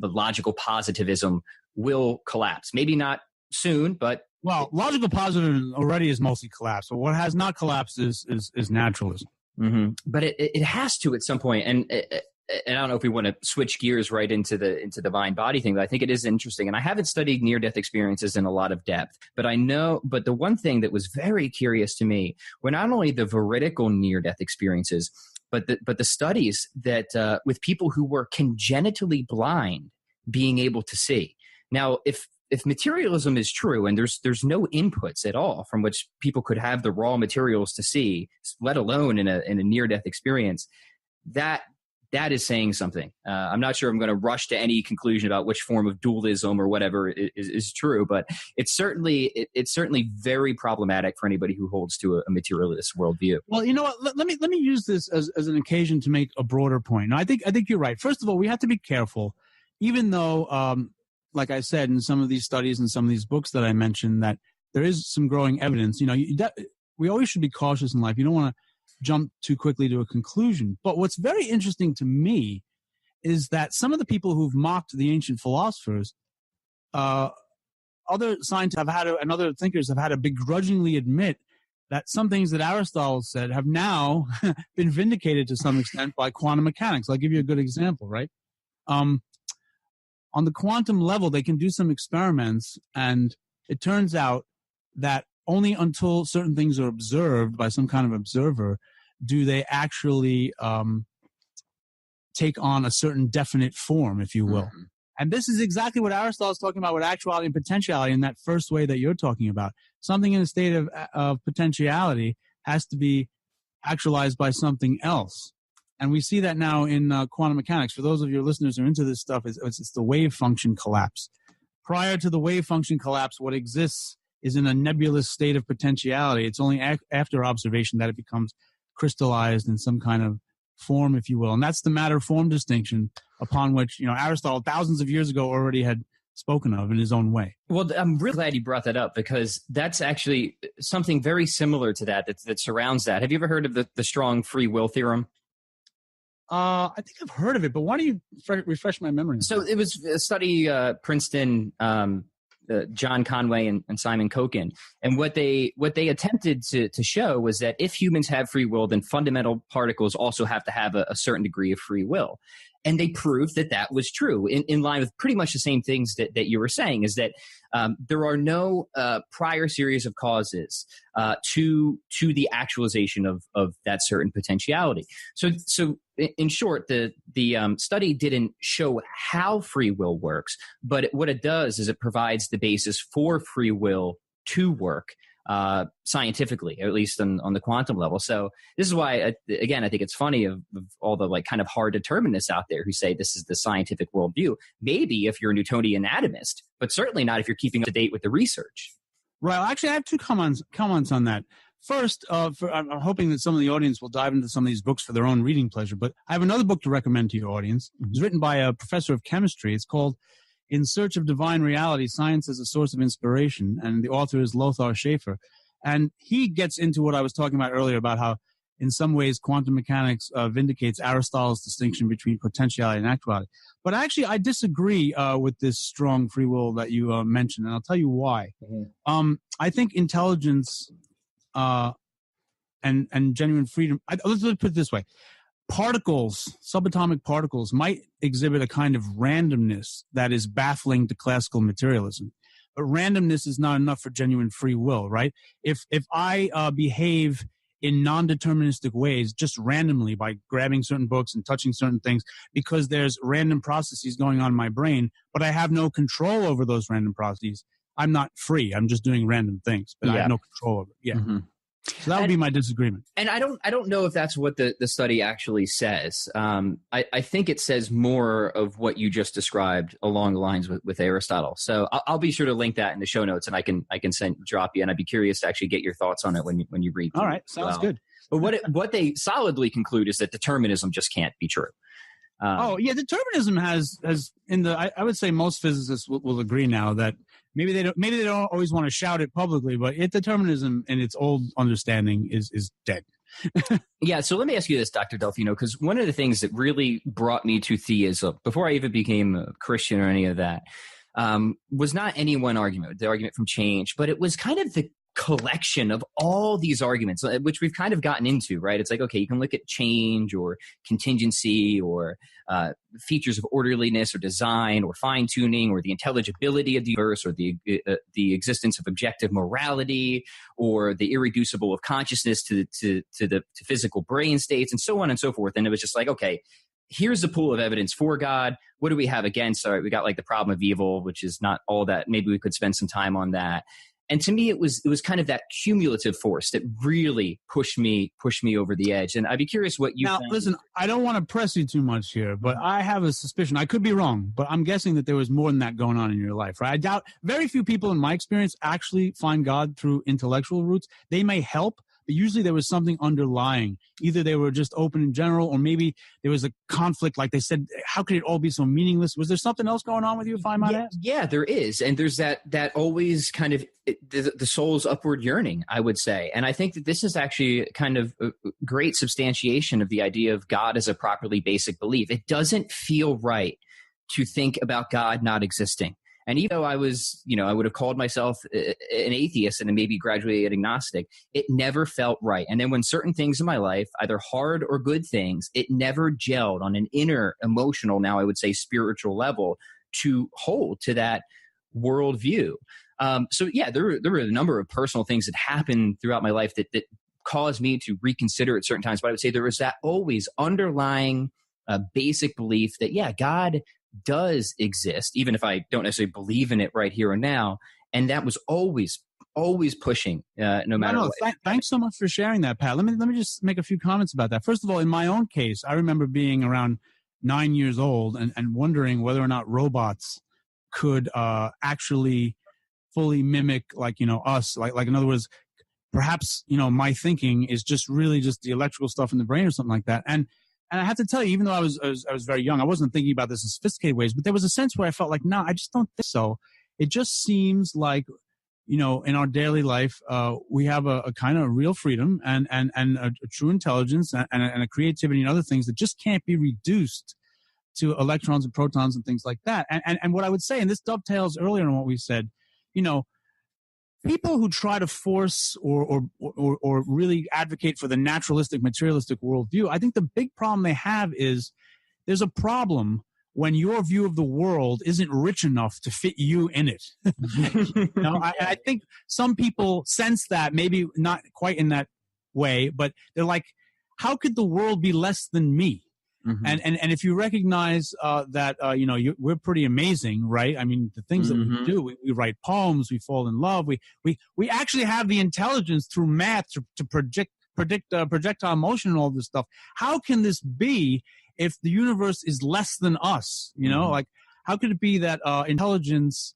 the logical positivism, will collapse. Maybe not soon, but... Well, logical positivism already is mostly collapsed. But what has not collapsed is naturalism. Mm-hmm. But it has to at some point. And I don't know if we want to switch gears right into the mind body thing, but I think it is interesting. And I haven't studied near-death experiences in a lot of depth, but the one thing that was very curious to me were not only the veridical near-death experiences, but the studies that with people who were congenitally blind being able to see. Now, if materialism is true and there's no inputs at all from which people could have the raw materials to see, let alone in a near-death experience, that is saying something. I'm not sure I'm going to rush to any conclusion about which form of dualism or whatever is true, but it's certainly very problematic for anybody who holds to a materialist worldview. Well, you know what? Let me use this as an occasion to make a broader point. Now, I think you're right. First of all, we have to be careful, even though, like I said, in some of these studies and some of these books that I mentioned, that there is some growing evidence. We always should be cautious in life. You don't want to jump too quickly to a conclusion. But what's very interesting to me is that some of the people who've mocked the ancient philosophers, other scientists and other thinkers have had to begrudgingly admit that some things that Aristotle said have now been vindicated to some extent by quantum mechanics. I'll give you a good example, right? On the quantum level, they can do some experiments, and it turns out that only until certain things are observed by some kind of observer do they actually take on a certain definite form, if you will. Mm-hmm. And this is exactly what Aristotle is talking about with actuality and potentiality in that first way that you're talking about. Something in a state of potentiality has to be actualized by something else. And we see that now in quantum mechanics. For those of your listeners who are into this stuff, it's the wave function collapse. Prior to the wave function collapse, what exists is in a nebulous state of potentiality. It's only after observation that it becomes crystallized in some kind of form, if you will. And that's the matter-form distinction upon which, Aristotle thousands of years ago already had spoken of in his own way. Well, I'm really glad you brought that up, because that's actually something very similar to that surrounds that. Have you ever heard of the strong free will theorem? I think I've heard of it, but why don't you refresh my memory? So it was a study, Princeton, John Conway and Simon Koken. And what they attempted to show was that if humans have free will, then fundamental particles also have to have a certain degree of free will. And they proved that was true in line with pretty much the same things that you were saying, is that there are no prior series of causes to the actualization of that certain potentiality. So in short, the study didn't show how free will works, but what it does is it provides the basis for free will to work scientifically, at least on the quantum level. So this is why, again, I think it's funny of all the kind of hard determinists out there who say this is the scientific worldview. Maybe if you're a Newtonian atomist, but certainly not if you're keeping up to date with the research. Right. Well, actually, I have two comments on that. First, I'm hoping that some of the audience will dive into some of these books for their own reading pleasure. But I have another book to recommend to your audience. It's written by a professor of chemistry. It's called In Search of Divine Reality, Science as a Source of Inspiration, and the author is Lothar Schaefer. And he gets into what I was talking about earlier about how, in some ways, quantum mechanics vindicates Aristotle's distinction between potentiality and actuality. But actually, I disagree with this strong free will that you mentioned, and I'll tell you why. Mm-hmm. I think intelligence and genuine freedom, let's put it this way. Particles, subatomic particles, might exhibit a kind of randomness that is baffling to classical materialism. But randomness is not enough for genuine free will, right? If I behave in non-deterministic ways, just randomly by grabbing certain books and touching certain things, because there's random processes going on in my brain, but I have no control over those random processes. I'm not free. I'm just doing random things, but I have no control over it. Yeah. Mm-hmm. So that would be my disagreement. And I don't know if that's what the study actually says. I think it says more of what you just described along the lines with Aristotle. So I'll be sure to link that in the show notes, and I can drop you. And I'd be curious to actually get your thoughts on it when you read. All right, sounds good. But what they solidly conclude is that determinism just can't be true. Determinism has I would say most physicists will agree now that maybe they don't always want to shout it publicly, but determinism in its old understanding is dead. Yeah, so let me ask you this, Dr. Delfino, because one of the things that really brought me to theism before I even became a Christian or any of that was not any one argument, the argument from change, but it was kind of the collection of all these arguments, which we've kind of gotten into, right? It's like, okay, you can look at change or contingency or features of orderliness or design or fine-tuning or the intelligibility of the universe or the existence of objective morality or the irreducible of consciousness to physical brain states and so on and so forth. And it was just like, okay, here's the pool of evidence for God. What do we have against? All right, we got like the problem of evil, which is not all that. Maybe we could spend some time on that. And to me, it was kind of that cumulative force that really pushed me over the edge. And I'd be curious what you now think. Listen, I don't want to press you too much here, but I have a suspicion. I could be wrong, but I'm guessing that there was more than that going on in your life, right? I doubt very few people in my experience actually find God through intellectual roots. They may help, but usually there was something underlying. Either they were just open in general, or maybe there was a conflict. Like they said, how could it all be so meaningless? Was there something else going on with you, if I might ask? Yeah, there is. And there's that always kind of the soul's upward yearning, I would say. And I think that this is actually kind of a great substantiation of the idea of God as a properly basic belief. It doesn't feel right to think about God not existing. And even though I was, I would have called myself an atheist and then maybe graduated agnostic, it never felt right. And then when certain things in my life, either hard or good things, it never gelled on an inner emotional, now I would say spiritual level to hold to that worldview. There were a number of personal things that happened throughout my life that caused me to reconsider at certain times. But I would say there was that always underlying basic belief that, God does exist, even if I don't necessarily believe in it right here and now. And that was always pushing, no matter what. Thanks so much for sharing that, Pat. Let me just make a few comments about that. First of all, in my own case, I remember being around 9 years old and wondering whether or not robots could actually fully mimic us. Like in other words, perhaps, my thinking is just really just the electrical stuff in the brain or something like that. And I have to tell you, even though I was very young, I wasn't thinking about this in sophisticated ways, but there was a sense where I felt like, no, I just don't think so. It just seems like, in our daily life, we have a kind of real freedom and a true intelligence and a creativity and other things that just can't be reduced to electrons and protons and things like that. And what I would say, and this dovetails earlier on what we said, people who try to force or really advocate for the naturalistic, materialistic worldview, I think the big problem they have is there's a problem when your view of the world isn't rich enough to fit you in it. I think some people sense that, maybe not quite in that way, but they're like, how could the world be less than me? Mm-hmm. And if you recognize that we're pretty amazing, right? I mean, the things that we do, we write poems, we fall in love, we actually have the intelligence through math to predict projectile motion and all this stuff. How can this be if the universe is less than us? Like, how could it be that intelligence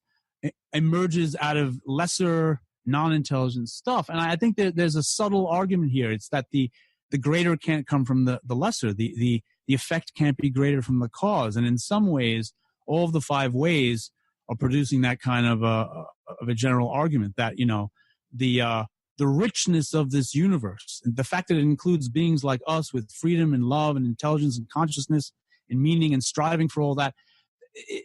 emerges out of lesser non-intelligent stuff? And I think that there's a subtle argument here. It's that the greater can't come from the lesser. The effect can't be greater from the cause. And in some ways, all of the 5 ways are producing that kind of a general argument that, the richness of this universe, the fact that it includes beings like us with freedom and love and intelligence and consciousness and meaning and striving for all that,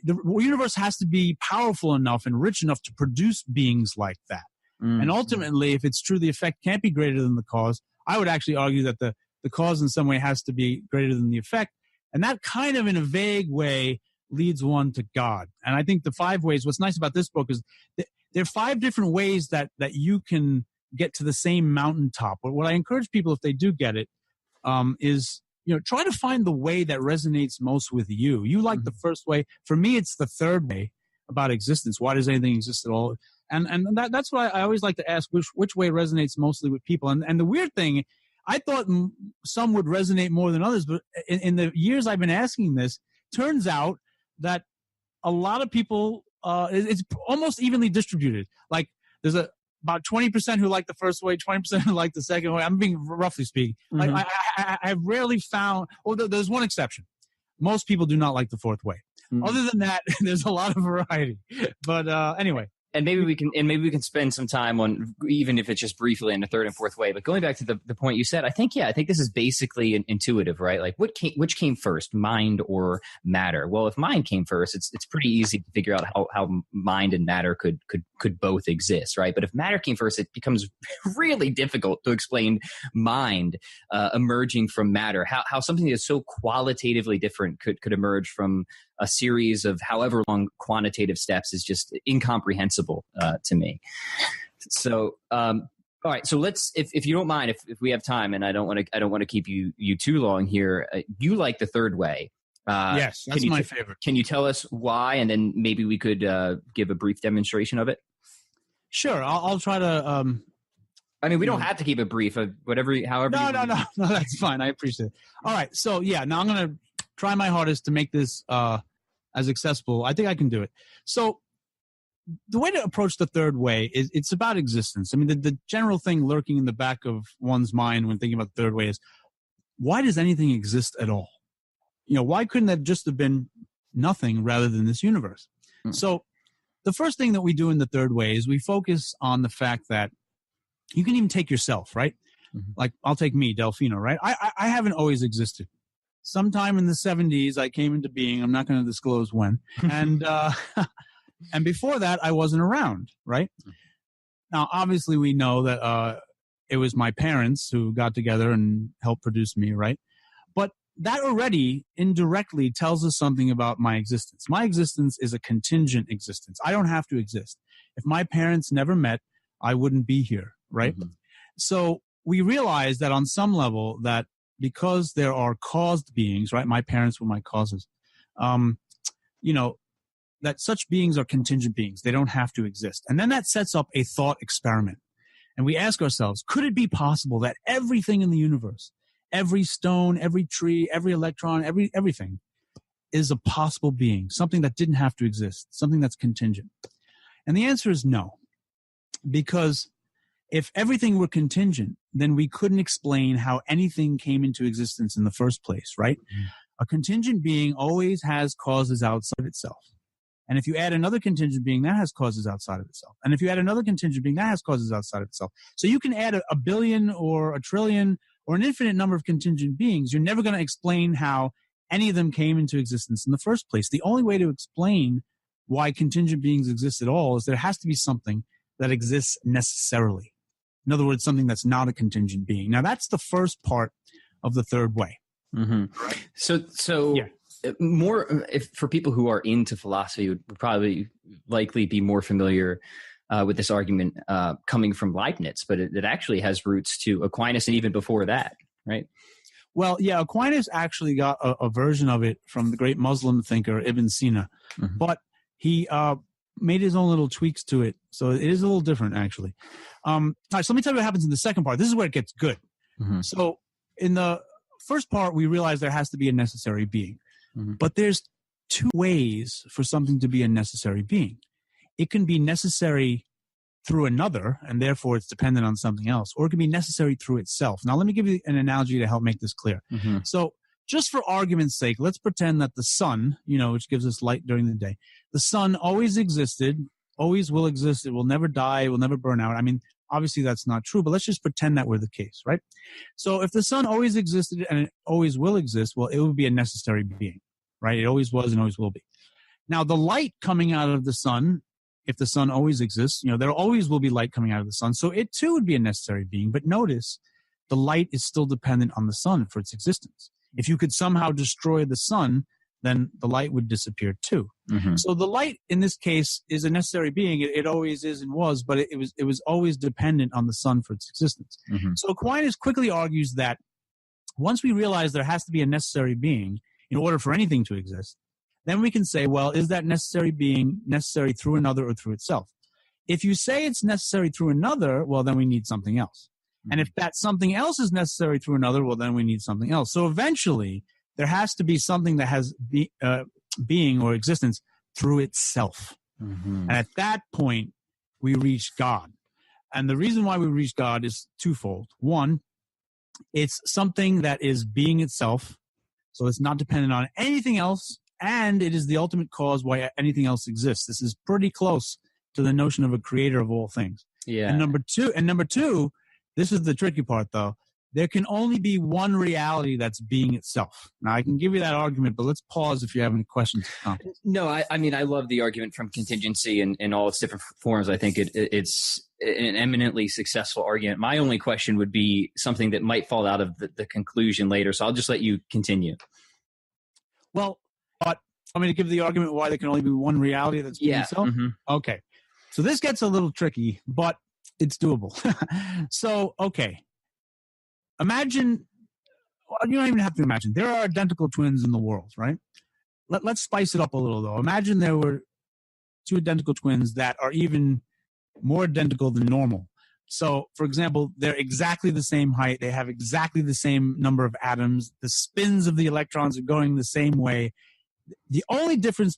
the universe has to be powerful enough and rich enough to produce beings like that. Mm-hmm. And ultimately, if it's true the effect can't be greater than the cause, I would actually argue that the cause in some way has to be greater than the effect. And that kind of in a vague way leads one to God. And I think the 5 ways, what's nice about this book is there are 5 different ways that you can get to the same mountaintop. But what I encourage people, if they do get it, is, try to find the way that resonates most with you. You like the first way. For me, it's the third way about existence. Why does anything exist at all? And that's why I always like to ask which way resonates mostly with people. And the weird thing, I thought some would resonate more than others, but in the years I've been asking this, turns out that a lot of people, it's almost evenly distributed. Like there's about 20% who like the first way, 20% who like the second way. I'm being roughly speaking. Like I've rarely found, there's one exception. Most people do not like the fourth way. Other than that, there's a lot of variety. But anyway. And maybe we can spend some time on, even if it's just briefly, in the third and fourth way. But going back to the point you said, I think this is basically intuitive, right? Like which came first, mind or matter? Well, if mind came first, it's pretty easy to figure out how mind and matter could both exist, right? But if matter came first, it becomes really difficult to explain mind emerging from matter. How something that's so qualitatively different could emerge from a series of however long quantitative steps is just incomprehensible to me. So, all right. So let's, if you don't mind, if we have time, and I don't want to keep you too long here. You like the third way. Yes, that's my favorite. Can you tell us why, and then maybe we could give a brief demonstration of it? Sure. I'll try to. I mean, we don't have to keep it brief. However. No, that's fine. I appreciate it. All right. So yeah, now I'm going to try my hardest to make this as accessible. I think I can do it. So the way to approach the third way is it's about existence. I mean, the general thing lurking in the back of one's mind when thinking about the third way is, why does anything exist at all? Why couldn't that just have been nothing rather than this universe? So the first thing that we do in the third way is we focus on the fact that you can even take yourself, right? Like I'll take me, Delfino, right? I haven't always existed. Sometime in the 70s, I came into being. I'm not going to disclose when. And and before that, I wasn't around, right? Now, obviously, we know that it was my parents who got together and helped produce me, right? But that already indirectly tells us something about my existence. My existence is a contingent existence. I don't have to exist. If my parents never met, I wouldn't be here, right? So we realize that on some level that because there are caused beings, right? My parents were my causes. That such beings are contingent beings. They don't have to exist. And then that sets up a thought experiment. And we ask ourselves, could it be possible that everything in the universe, every stone, every tree, every electron, everything is a possible being, something that didn't have to exist, something that's contingent? And the answer is no. Because if everything were contingent, then we couldn't explain how anything came into existence in the first place, right? A contingent being always has causes outside of itself. And if you add another contingent being, that has causes outside of itself. And if you add another contingent being, that has causes outside of itself. So you can add a billion or a trillion or an infinite number of contingent beings. You're never going to explain how any of them came into existence in the first place. The only way to explain why contingent beings exist at all is there has to be something that exists necessarily. In other words, something that's not a contingent being. Now, that's the first part of the third way. So yeah. More for people who are into philosophy would probably likely be more familiar with this argument coming from Leibniz, but it actually has roots to Aquinas and even before that, right? Well, yeah, Aquinas actually got a version of it from the great Muslim thinker Ibn Sina, but he made his own little tweaks to it, so it is a little different, actually. All right, so let me tell you what happens in the second part. This is where it gets good. So in the first part, we realize there has to be a necessary being. But there's two ways for something to be a necessary being. It can be necessary through another, and therefore it's dependent on something else, or it can be necessary through itself. Now, let me give you an analogy to help make this clear. So just for argument's sake, let's pretend that the sun, which gives us light during the day, the sun always existed, always will exist. It will never die. It will never burn out. I mean, obviously that's not true, but let's just pretend that were the case, right? So if the sun always existed and it always will exist, well, it would be a necessary being, right? It always was and always will be. Now, the light coming out of the sun, if the sun always exists, there always will be light coming out of the sun. So it too would be a necessary being. But notice, the light is still dependent on the sun for its existence. If you could somehow destroy the sun, then the light would disappear too. So the light in this case is a necessary being. It always is and was, but it was always dependent on the sun for its existence. So Aquinas quickly argues that once we realize there has to be a necessary being in order for anything to exist, then we can say, well, is that necessary being necessary through another or through itself? If you say it's necessary through another, well, then we need something else. And if that something else is necessary through another, well, then we need something else. So eventually, there has to be something that has being or existence through itself. And at that point, we reach God. And the reason why we reach God is twofold. One, it's something that is being itself, so it's not dependent on anything else, and it is the ultimate cause why anything else exists. This is pretty close to the notion of a creator of all things. Yeah. And number two, this is the tricky part, though. There can only be one reality that's being itself. Now, I can give you that argument, but let's pause if you have any questions. No, I mean, I love the argument from contingency in all its different forms. I think it's an eminently successful argument. My only question would be something that might fall out of the conclusion later, so I'll just let you continue. Well, but I'm going to give the argument why there can only be one reality that's being itself? Okay. So this gets a little tricky, but it's doable. So, okay. Imagine, well, you don't even have to imagine. There are identical twins in the world, right? Let's spice it up a little, though. Imagine there were two identical twins that are even more identical than normal. So, for example, they're exactly the same height. They have exactly the same number of atoms. The spins of the electrons are going the same way. The only difference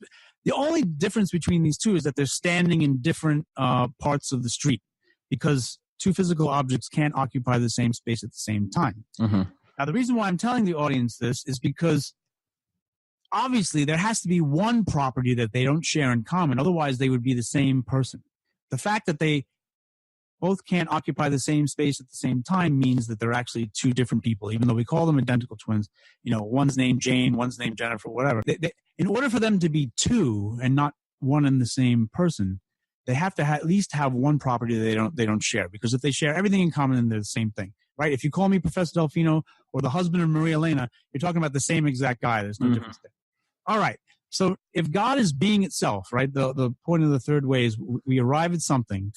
between these two is that they're standing in different parts of the street, because two physical objects can't occupy the same space at the same time. Now, the reason why I'm telling the audience this is because obviously there has to be one property that they don't share in common. Otherwise, they would be the same person. The fact that they both can't occupy the same space at the same time means that they're actually two different people, even though we call them identical twins. You know, one's named Jane, one's named Jennifer, whatever. In order for them to be two and not one and the same person, they have to at least have one property that they don't share. Because if they share everything in common, then they're the same thing, right? If you call me Professor Delfino or the husband of Maria Elena, you're talking about the same exact guy. There's no difference there. All right. So if God is being itself, right, the point of the third way is we arrive at something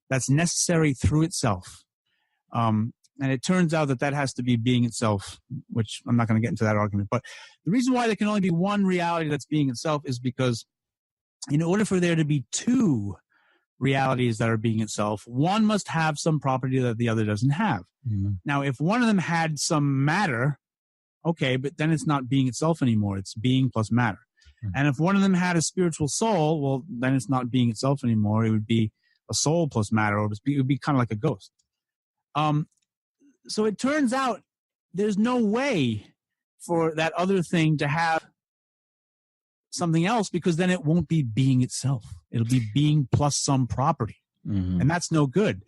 that's necessary through itself. And it turns out that has to be being itself, which I'm not going to get into that argument. But the reason why there can only be one reality that's being itself is because in order for there to be two realities that are being itself, one must have some property that the other doesn't have. Now, if one of them had some matter, okay, but then it's not being itself anymore. It's being plus matter. And if one of them had a spiritual soul, well, then it's not being itself anymore. It would be a soul plus matter, or it would be kind of like a ghost. So it turns out there's no way for that other thing to have something else, because then it won't be being itself. It'll be being plus some property. And that's no good.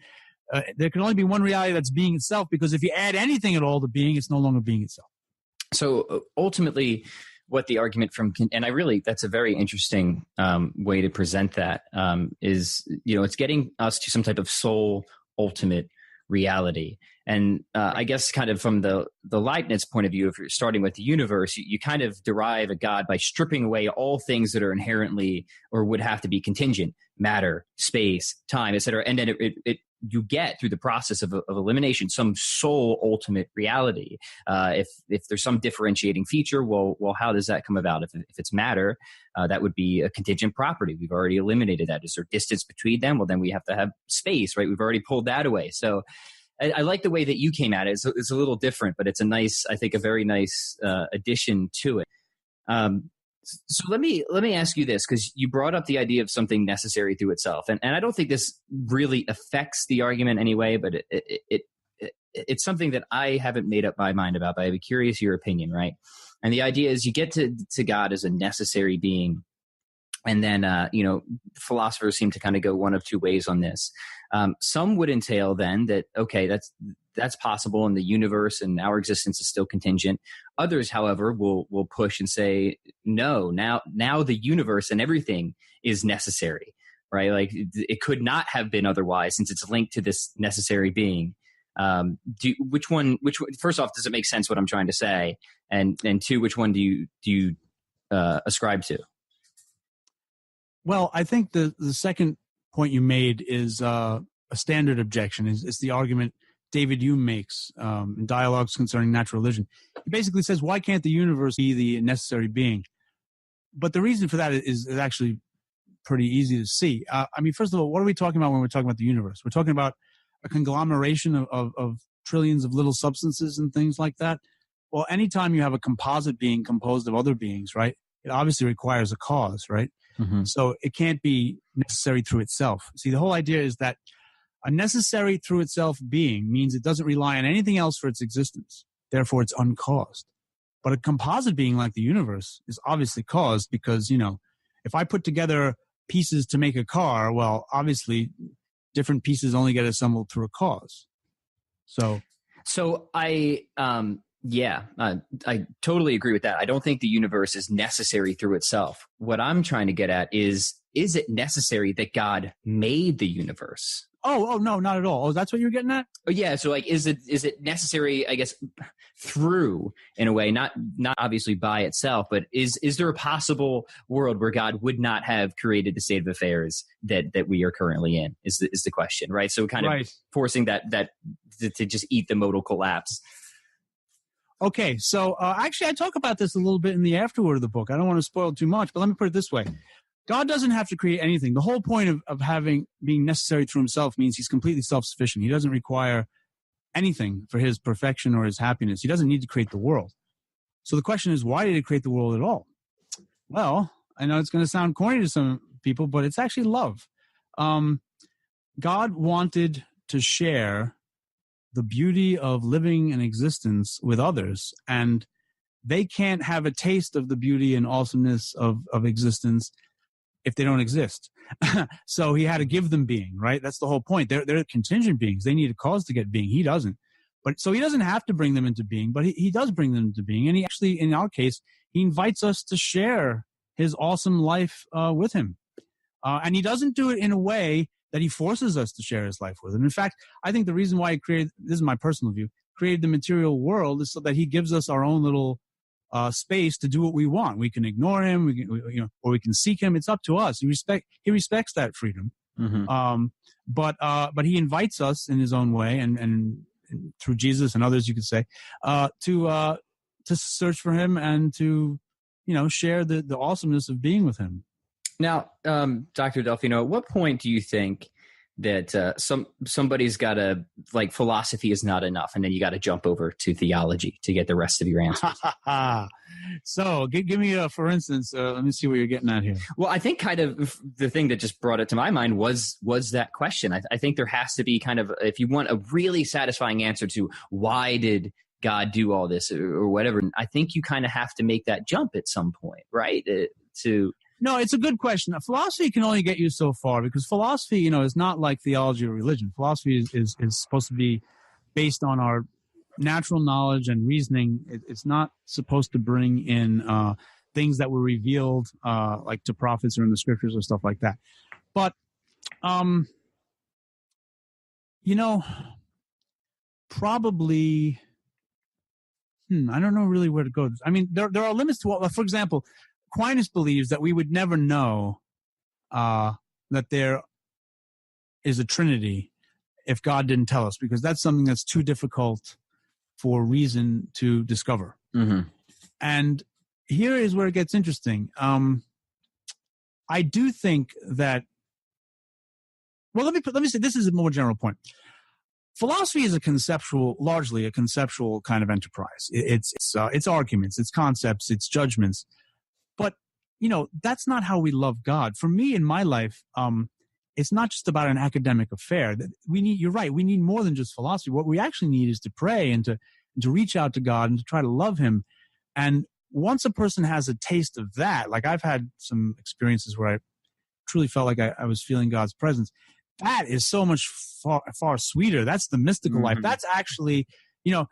There can only be one reality that's being itself, because if you add anything at all to being, it's no longer being itself. So ultimately, what the argument from, and that's a very interesting way to present that, is, it's getting us to some type of soul ultimate reality. And I guess kind of from the Leibniz point of view, if you're starting with the universe, you kind of derive a God by stripping away all things that are inherently or would have to be contingent: matter, space, time, etc. And then you get through the process of elimination some soul ultimate reality. If there's some differentiating feature, well, how does that come about? If it's matter, that would be a contingent property. We've already eliminated that. Is there distance between them? Well, then we have to have space, right? We've already pulled that away. So I like the way that you came at it. It's a little different, but it's a very nice addition to it. So let me ask you this, because you brought up the idea of something necessary through itself, and I don't think this really affects the argument anyway, but it's something that I haven't made up my mind about, but I'd be curious your opinion, right? And the idea is you get to God as a necessary being, and then philosophers seem to kind of go one of two ways on this. Some would entail then that, okay, that's possible, and the universe and our existence is still contingent. Others, however, will push and say, no, now the universe and everything is necessary, right? Like it could not have been otherwise, since it's linked to this necessary being. Which one, first off, does it make sense what I'm trying to say? And two, which one do you ascribe to? Well, I think the second point you made is a standard objection. It's the argument David Hume makes in Dialogues Concerning Natural Religion. He basically says, why can't the universe be the necessary being? But the reason for that is actually pretty easy to see. I mean, first of all, what are we talking about when we're talking about the universe? We're talking about a conglomeration of trillions of little substances and things like that. Well, anytime you have a composite being composed of other beings, right, it obviously requires a cause, right? Mm-hmm. So it can't be necessary through itself. See, the whole idea is that a necessary through itself being means it doesn't rely on anything else for its existence. Therefore, it's uncaused. But a composite being like the universe is obviously caused because, if I put together pieces to make a car, well, obviously different pieces only get assembled through a cause. So I totally agree with that. I don't think the universe is necessary through itself. What I'm trying to get at is it necessary that God made the universe? Oh, no, not at all. Oh, that's what you're getting at? Oh, yeah. So, is it necessary, I guess, through, in a way, not obviously by itself, but is there a possible world where God would not have created the state of affairs that we are currently in, is the question, right? So kind of forcing that to just eat the modal collapse. Okay, so actually I talk about this a little bit in the afterword of the book. I don't want to spoil too much, but let me put it this way. God doesn't have to create anything. The whole point of being necessary through himself means he's completely self-sufficient. He doesn't require anything for his perfection or his happiness. He doesn't need to create the world. So the question is, why did he create the world at all? Well, I know it's going to sound corny to some people, but it's actually love. God wanted to share the beauty of living an existence with others, and they can't have a taste of the beauty and awesomeness of existence if they don't exist. So he had to give them being, right? That's the whole point. They're contingent beings. They need a cause to get being. He doesn't. But so he doesn't have to bring them into being, but he does bring them into being. And he actually, in our case, he invites us to share his awesome life with him. And he doesn't do it in a way that he forces us to share his life with him. In fact, I think the reason why he created, this is my personal view, created the material world is so that he gives us our own little space to do what we want. We can ignore him, or we can seek him. It's up to us. He respects that freedom. Mm-hmm. But he invites us in his own way, and through Jesus and others, you could say, to search for him and to, share the awesomeness of being with him. Now, Dr. Delfino, at what point do you think that somebody's got to, like, philosophy is not enough, and then you got to jump over to theology to get the rest of your answers? So give me for instance, let me see what you're getting at here. Well, I think kind of the thing that just brought it to my mind was that question. I think there has to be kind of, if you want a really satisfying answer to why did God do all this or whatever, I think you kind of have to make that jump at some point, right? No, it's a good question. Philosophy can only get you so far because philosophy, is not like theology or religion. Philosophy is supposed to be based on our natural knowledge and reasoning. It's not supposed to bring in things that were revealed like to prophets or in the scriptures or stuff like that. But, probably, I don't know really where to go. I mean, there are limits to what, for example, Aquinas believes that we would never know that there is a Trinity if God didn't tell us, because that's something that's too difficult for reason to discover. Mm-hmm. And here is where it gets interesting. I do think that. Well, let me say this is a more general point. Philosophy is largely a conceptual kind of enterprise. It's arguments, it's concepts, it's judgments. But, that's not how we love God. For me, in my life, it's not just about an academic affair. You're right, we need more than just philosophy. What we actually need is to pray and to reach out to God and to try to love him. And once a person has a taste of that, like I've had some experiences where I truly felt like I was feeling God's presence, that is so much far sweeter. That's the mystical life. That's actually, I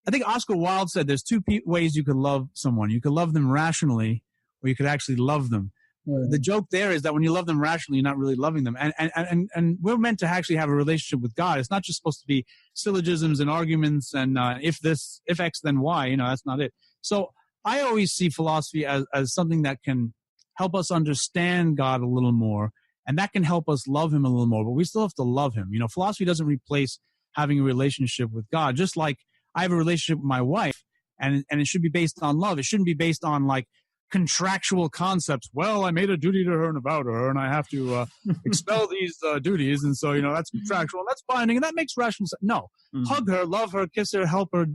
think Oscar Wilde said there's two ways you could love someone. You could love them rationally, or you could actually love them. The joke there is that when you love them rationally, you're not really loving them. And we're meant to actually have a relationship with God. It's not just supposed to be syllogisms and arguments and if X, then Y. That's not it. So I always see philosophy as something that can help us understand God a little more, and that can help us love him a little more, but we still have to love him. Philosophy doesn't replace having a relationship with God. Just like I have a relationship with my wife, and it should be based on love. It shouldn't be based on like contractual concepts. Well, I made a duty to her and a vow to her, and I have to expel these duties, and so that's contractual, and that's binding, and that makes rational sense. No, hug her, love her, kiss her, help her,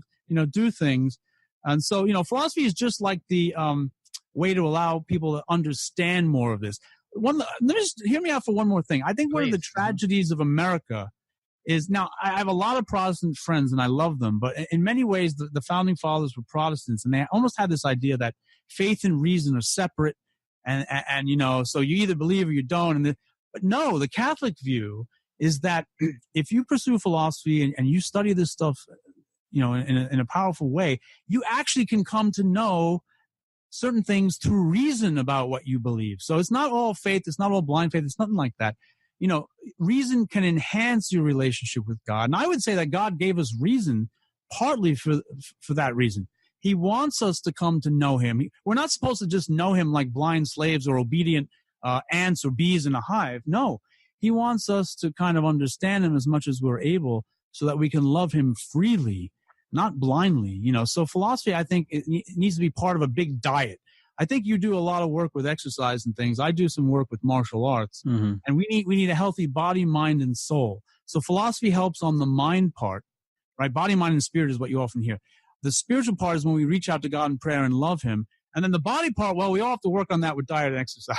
do things. And so philosophy is just like the way to allow people to understand more of this. Let me just hear me out for one more thing. I think Please. One of the tragedies of America is, now I have a lot of Protestant friends and I love them, but in many ways the founding fathers were Protestants, and they almost had this idea that faith and reason are separate, and so you either believe or you don't. But no, the Catholic view is that if you pursue philosophy and you study this stuff, in a powerful way, you actually can come to know certain things through reason about what you believe. So it's not all faith, it's not all blind faith, it's nothing like that. Reason can enhance your relationship with God. And I would say that God gave us reason partly for that reason. He wants us to come to know him. We're not supposed to just know him like blind slaves or obedient ants or bees in a hive. No, he wants us to kind of understand him as much as we're able so that we can love him freely, not blindly. So philosophy, I think, it needs to be part of a big diet. I think you do a lot of work with exercise and things. I do some work with martial arts, and we need a healthy body, mind, and soul. So philosophy helps on the mind part, right? Body, mind, and spirit is what you often hear. The spiritual part is when we reach out to God in prayer and love him. And then the body part, well, we all have to work on that with diet and exercise.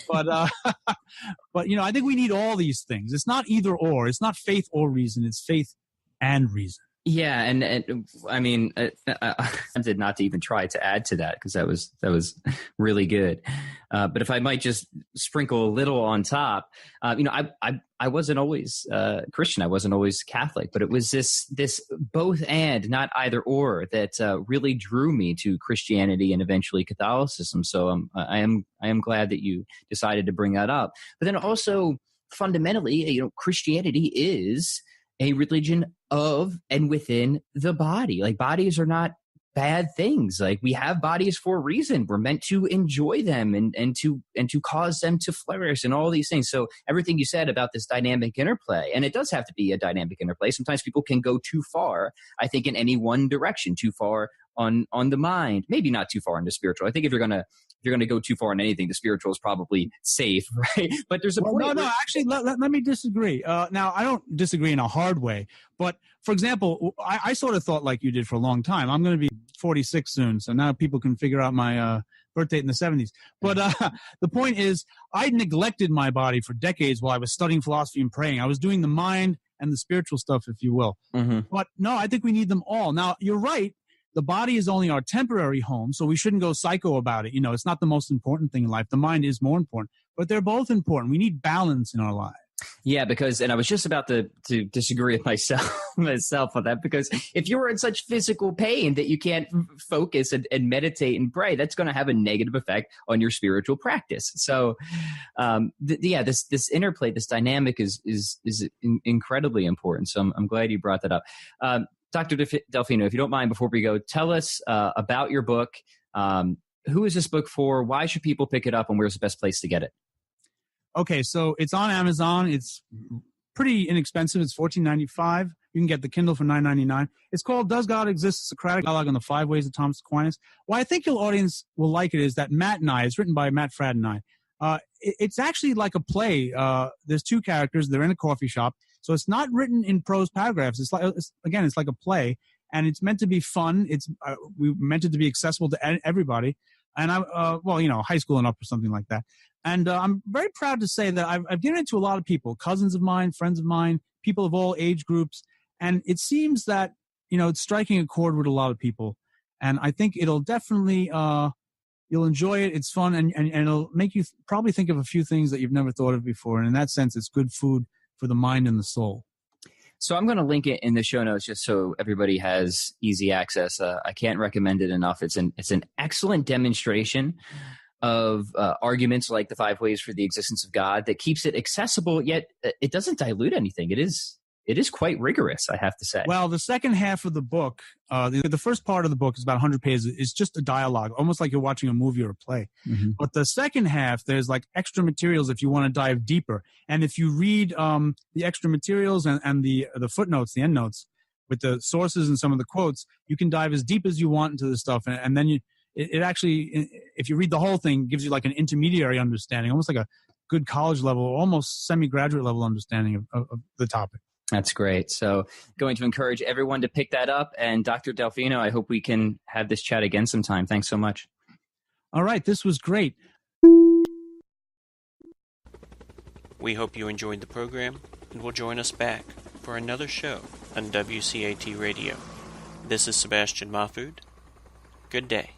But I think we need all these things. It's not either or. It's not faith or reason. It's faith and reason. Yeah, and I mean, I did not to even try to add to that because that was really good. But if I might just sprinkle a little on top, I wasn't always Christian. I wasn't always Catholic, but it was this both and, not either or, that really drew me to Christianity and eventually Catholicism. So I am glad that you decided to bring that up. But then also fundamentally, Christianity is a religion of and within the body. Like, bodies are not bad things. Like, we have bodies for a reason. We're meant to enjoy them and to cause them to flourish and all these things. So everything you said about this dynamic interplay, and it does have to be a dynamic interplay. Sometimes people can go too far, I think, in any one direction, too far on the mind, maybe not too far into spiritual. I think if you're gonna go too far in anything, the spiritual is probably safe, right? But there's a point. No, actually, let me disagree. Now, I don't disagree in a hard way, but for example, I sort of thought like you did for a long time. I'm going to be 46 soon, so now people can figure out my birth date in the 70s. But the point is, I neglected my body for decades while I was studying philosophy and praying. I was doing the mind and the spiritual stuff, if you will. But no, I think we need them all. Now, you're right. The body is only our temporary home, so we shouldn't go psycho about it. It's not the most important thing in life. The mind is more important, but they're both important. We need balance in our lives. Yeah, and I was just about to disagree with myself on that, because if you're in such physical pain that you can't focus and meditate and pray, that's going to have a negative effect on your spiritual practice. So, this interplay, this dynamic is incredibly important. So I'm glad you brought that up. Dr. Delfino, if you don't mind, before we go, tell us about your book. Who is this book for? Why should people pick it up? And where's the best place to get it? Okay, so it's on Amazon. It's pretty inexpensive. It's $14.95. You can get the Kindle for $9.99. It's called "Does God Exist? Socratic Dialogue on the 5 Ways of Thomas Aquinas." Why I think your audience will like it is that Matt and I, it's written by Matt Fradd and I, it's actually like a play. There's two characters. They're in a coffee shop. So it's not written in prose paragraphs. It's like a play, and it's meant to be fun. We meant it to be accessible to everybody. And high school and up or something like that. And I'm very proud to say that I've given it to a lot of people, cousins of mine, friends of mine, people of all age groups. And it seems that, it's striking a chord with a lot of people. And I think it'll definitely, you'll enjoy it. It's fun, and it'll make you probably think of a few things that you've never thought of before. And in that sense, it's good food for the mind and the soul. So I'm going to link it in the show notes just so everybody has easy access. I can't recommend it enough. It's an excellent demonstration of arguments like the 5 ways for the existence of God that keeps it accessible, yet it doesn't dilute anything. It is it is quite rigorous, I have to say. Well, the second half of the book, the first part of the book is about 100 pages. It's just a dialogue, almost like you're watching a movie or a play. Mm-hmm. But the second half, there's like extra materials if you want to dive deeper. And if you read the extra materials and the footnotes, the endnotes, with the sources and some of the quotes, you can dive as deep as you want into this stuff. And then it actually, if you read the whole thing, gives you like an intermediary understanding, almost like a good college level, almost semi-graduate level understanding of the topic. That's great. So going to encourage everyone to pick that up. And Dr. Delfino, I hope we can have this chat again sometime. Thanks so much. All right. This was great. We hope you enjoyed the program and will join us back for another show on WCAT Radio. This is Sebastian Mahfood. Good day.